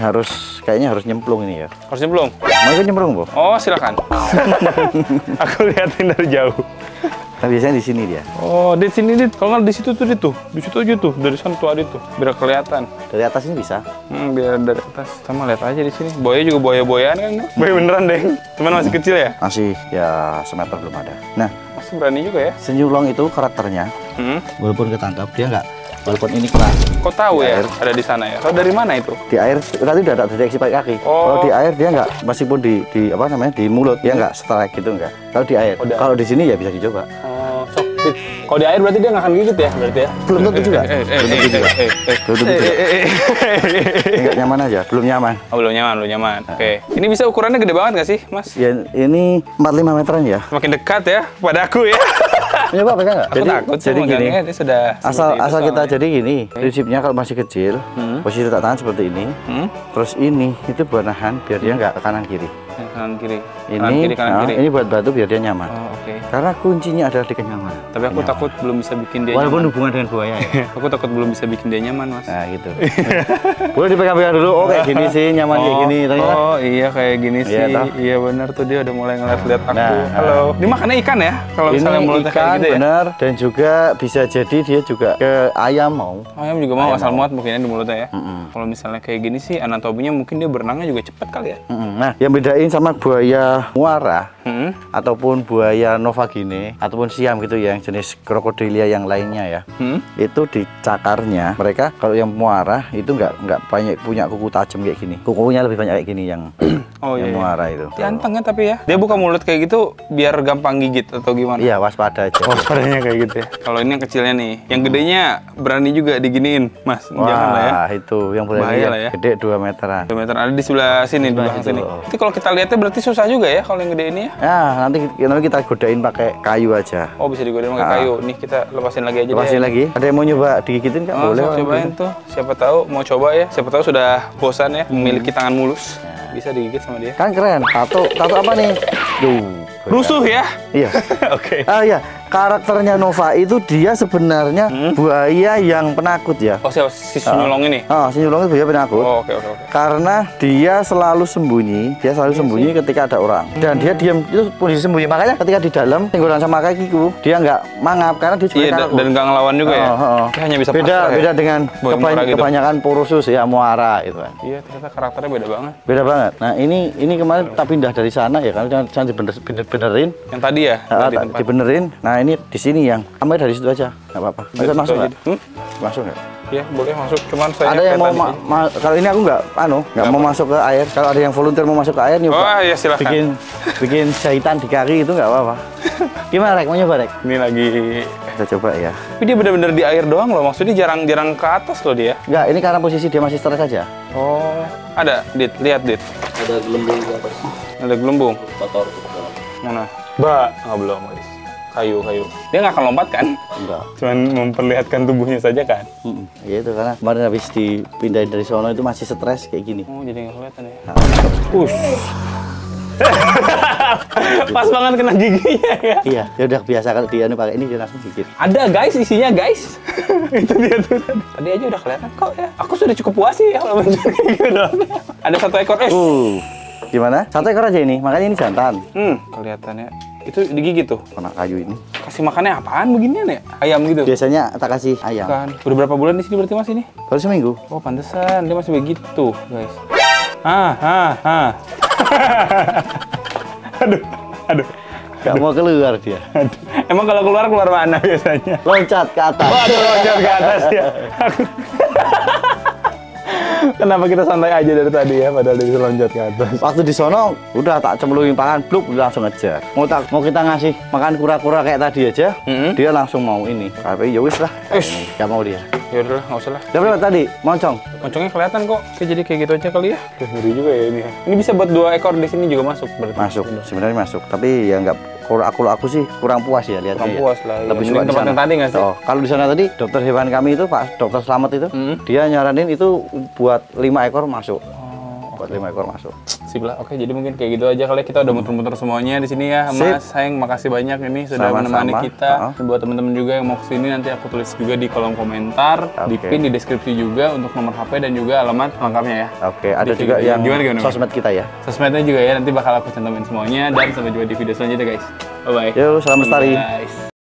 Speaker 2: kayaknya harus nyemplung ini ya.
Speaker 1: Harusnya belum.
Speaker 2: Mau ikut nyemplung, Bu?
Speaker 1: Oh, silakan. Aku lihatin dari jauh.
Speaker 2: Nah, biasanya di sini dia.
Speaker 1: Oh, di sini Dit. Kalau nggak di situ tuh, Dit tuh. Di situ aja tuh. Dari sana tuh ada tuh. Biar kelihatan.
Speaker 2: Dari atas ini bisa.
Speaker 1: Biar dari atas. Sama lihat aja di sini. Buaya juga buaya-buayaan kan? Buaya beneran deh. Cuman masih kecil ya?
Speaker 2: Masih ya semeter belum ada. Nah,
Speaker 1: Masih berani juga ya?
Speaker 2: Sinyulong itu karakternya, walaupun ketangkap dia nggak, walaupun ini keras.
Speaker 1: Kok tahu
Speaker 2: Di
Speaker 1: ya
Speaker 2: air.
Speaker 1: ada di sana ya? Tahu dari mana itu?
Speaker 2: Di air tadi udah ada deteksi pakai kaki.
Speaker 1: Oh.
Speaker 2: Kalau di air dia nggak, meskipun di apa namanya di mulut dia nggak strike gitu nggak. Kalau di air,
Speaker 1: Udah.
Speaker 2: kalau di sini ya bisa dicoba.
Speaker 1: Oh, sok. Dit. Kalau di air berarti dia nggak akan gigit ya? Berarti ya?
Speaker 2: Belum tentu juga. Belum tentu juga. Belum tentu juga. Nggak nyaman aja, belum nyaman.
Speaker 1: Oh, belum nyaman. Oke. Ini bisa ukurannya gede banget nggak sih, Mas?
Speaker 2: Ya ini 45 meteran ya.
Speaker 1: Semakin dekat ya pada aku ya.
Speaker 2: Nyoba pegang nggak?
Speaker 1: Aku takut sih
Speaker 2: jadi gini.
Speaker 1: megangnya, dia sudah
Speaker 2: Asal
Speaker 1: seperti itu
Speaker 2: kita
Speaker 1: soalnya.
Speaker 2: jadi gini, prinsipnya kalau masih kecil, posisi letak tangan seperti ini. Terus ini itu buat nahan biar dia nggak ke kanan kiri.
Speaker 1: Yang kanan kiri.
Speaker 2: Ini
Speaker 1: kanan kiri.
Speaker 2: ini buat bantu biar dia nyaman.
Speaker 1: Oh, oke.
Speaker 2: Karena kuncinya adalah di kenyamanan.
Speaker 1: Tapi aku takut belum bisa bikin dia
Speaker 2: Walaupun
Speaker 1: nyaman.
Speaker 2: hubungan dengan buaya ya.
Speaker 1: Aku takut belum bisa bikin dia nyaman, Mas.
Speaker 2: Nah gitu. Boleh dipegang-pegang dulu. Oh kayak gini sih, nyaman kayak gini. Ternyata.
Speaker 1: Oh iya kayak gini sih.
Speaker 2: Iya, toh.
Speaker 1: Iya benar tuh dia udah mulai ngeliat-liat aku.
Speaker 2: Nah,
Speaker 1: Halo. Ini makannya ikan ya? Kalau misalnya
Speaker 2: Ini
Speaker 1: mulutnya kayak
Speaker 2: ikan
Speaker 1: gitu ya?
Speaker 2: bener dan juga bisa jadi dia juga ke ayam mau.
Speaker 1: Ayam juga mau
Speaker 2: Ayam
Speaker 1: asal
Speaker 2: mau.
Speaker 1: muat mungkinnya di mulutnya ya. Kalau misalnya kayak gini sih anatominya mungkin dia berenangnya juga cepet kali ya.
Speaker 2: Nah yang bedain sama buaya muara
Speaker 1: Hmm.
Speaker 2: ataupun buaya novagine ataupun siam gitu ya, yang jenis krokodilia yang lainnya ya. Itu di cakarnya mereka kalau yang muara itu nggak banyak punya kuku tajam kayak gini. Kukunya lebih banyak kayak gini yang
Speaker 1: Oh
Speaker 2: yang
Speaker 1: iya.
Speaker 2: muara itu.
Speaker 1: Dianteng ya tapi ya. Dia buka mulut kayak gitu biar gampang gigit atau gimana?
Speaker 2: Iya waspada aja.
Speaker 1: Oh, padanya kayak gitu ya. Kalau ini yang kecilnya nih, yang gedenya berani juga diginiin, Mas. Jangan lah ya.
Speaker 2: Wah itu yang
Speaker 1: Bahaya
Speaker 2: berani
Speaker 1: lah ya.
Speaker 2: gede 2 meteran.
Speaker 1: 2 meter ada di sebelah sini, di
Speaker 2: Sebelah
Speaker 1: belakang
Speaker 2: situ.
Speaker 1: sini. Nanti kalau kita lihatnya berarti susah juga ya kalau yang gede ini ya.
Speaker 2: Nah nanti kita godain pakai kayu aja.
Speaker 1: Oh, bisa digodain pakai kayu. Nih kita lepasin lagi aja
Speaker 2: Lepasin
Speaker 1: deh.
Speaker 2: lagi. Ada yang mau nyoba digigitin nggak?
Speaker 1: Oh,
Speaker 2: Boleh.
Speaker 1: sok
Speaker 2: orang
Speaker 1: cobain
Speaker 2: gitu.
Speaker 1: tuh. Siapa tahu mau coba ya. Siapa tahu sudah bosan ya memiliki tangan mulus. Bisa digigit sama dia.
Speaker 2: Kan keren. Tato apa nih? Duh.
Speaker 1: Rusuh ya?
Speaker 2: Iya.
Speaker 1: Oke.
Speaker 2: Ah iya, karakternya Nova itu dia sebenarnya buaya yang penakut ya.
Speaker 1: Oh, siapa si Sinyulong ini?
Speaker 2: Sinyulong itu buaya penakut.
Speaker 1: Oh, oke.
Speaker 2: Karena dia selalu sembunyi, ketika ada orang. Dan dia diam itu posisi sembunyi. Makanya ketika di dalam tenggolan sama kakiku, dia nggak mangap karena dia juga
Speaker 1: Iya,
Speaker 2: penakut.
Speaker 1: dan nggak ngelawan juga ya? Dia hanya bisa pasrah ya?
Speaker 2: beda dengan
Speaker 1: Buaya muara gitu.
Speaker 2: kebanyakan Porosus ya, muara gitu kan.
Speaker 1: Iya, ternyata karakternya beda banget.
Speaker 2: Beda banget. Nah, ini kemarin kita pindah dari sana ya kan, jangan dibenerin.
Speaker 1: Yang tadi ya? Tadi tempat.
Speaker 2: Dibenerin. Nah, ini di sini yang ambil dari situ aja. Nggak apa-apa.
Speaker 1: Dari
Speaker 2: Bisa
Speaker 1: situ
Speaker 2: masuk
Speaker 1: aja.
Speaker 2: nggak? Masuk nggak?
Speaker 1: Iya, boleh masuk. Cuman saya
Speaker 2: Ada yang mau kalau ini aku nggak mau masuk ke air. Kalau ada yang volunteer mau masuk ke air nyoba.
Speaker 1: Oh, iya silakan.
Speaker 2: Bikin jahitan di kaki itu nggak apa-apa. Gimana Rek? Mau nyoba Rek?
Speaker 1: Ini lagi.
Speaker 2: Kita coba ya.
Speaker 1: Tapi dia benar-benar di air doang loh. Maksudnya jarang-jarang ke atas loh dia.
Speaker 2: Nggak, ini karena posisi dia masih stres aja.
Speaker 1: Oh, ada. Dit, lihat Dit.
Speaker 3: Ada gelembung di atas
Speaker 1: Ada gelembung.
Speaker 3: kotor.
Speaker 1: Mana? Belum guys. Kayu. Dia nggak akan lompat kan?
Speaker 2: Enggak.
Speaker 1: Cuman memperlihatkan tubuhnya saja kan?
Speaker 2: Gitu karena kemarin habis dipindahin dari sono itu masih stres kayak gini.
Speaker 1: Oh, jadi nggak kelihatan ya? Pas banget kena giginya ya.
Speaker 2: Iya, dia udah biasa kalau dia pakai ini dia langsung gigit.
Speaker 1: Ada guys isinya guys. Itu dia tuh. Tadi aja udah kelihatan kok ya. Aku sudah cukup puas sih ya kalau mencuri gitu. Ada 1 ekor.
Speaker 2: Gimana? 1 ekor aja ini, makanya ini jantan.
Speaker 1: Kelihatannya. Itu digigit tuh.
Speaker 2: Kena kayu ini.
Speaker 1: Kasih makannya apaan beginian ya? Ayam gitu.
Speaker 2: Biasanya tak kasih ayam.
Speaker 1: Kan. Udah berapa bulan di sini berarti Mas ini?
Speaker 2: Baru seminggu.
Speaker 1: Oh, pantesan dia masih begitu, guys. Aduh.
Speaker 2: Gak mau keluar dia.
Speaker 1: Emang kalau keluar mana biasanya?
Speaker 2: Loncat ke atas.
Speaker 1: Waduh, loncat ke atas ya. Kenapa kita santai aja dari tadi ya, padahal dia bisa loncat ke atas.
Speaker 2: Waktu di sono udah tak cemplungin pakan, bluk dia langsung ngejar. Mau kita ngasih makan kura-kura kayak tadi aja, dia langsung mau ini. Tapi ya wis lah. Gak mau dia.
Speaker 1: Ya udahlah, nggak usah lah.
Speaker 2: Udah berapa tadi? Moncong?
Speaker 1: Moncongnya kelihatan kok. Oke, jadi kayak gitu aja kali ya. Ngeri juga ya ini. Ini bisa buat 2 ekor di sini juga masuk berarti.
Speaker 2: Masuk, sebenarnya masuk. Tapi ya nggak, aku sih kurang puas ya lihatnya.
Speaker 1: Kurang puas lah.
Speaker 2: Lebih
Speaker 1: Ya,
Speaker 2: suka di
Speaker 1: tempat
Speaker 2: sana.
Speaker 1: yang tadi nggak sih?
Speaker 2: Oh, kalau di sana tadi dokter hewan kami itu Pak Dokter Slamet itu, dia nyaranin itu buat 5 ekor masuk. Buat 5 ekor masuk.
Speaker 1: Sip lah. Oke, jadi mungkin kayak gitu aja kali ya. Kita udah muter-muter semuanya di sini ya. Mas Sayang, makasih banyak ini sudah
Speaker 2: Sama-sama.
Speaker 1: menemani kita. Buat teman-teman juga yang mau kesini nanti aku tulis juga di kolom komentar, di pin, di deskripsi juga untuk nomor HP dan juga alamat lengkapnya ya.
Speaker 2: Oke, ada
Speaker 1: Di-
Speaker 2: juga yang
Speaker 1: gimana?
Speaker 2: sosmed kita ya.
Speaker 1: Sosmednya juga ya, nanti bakal aku cantumin semuanya dan sampai jumpa di video selanjutnya guys. Bye bye.
Speaker 2: Yuk, salam lestari.
Speaker 1: Guys.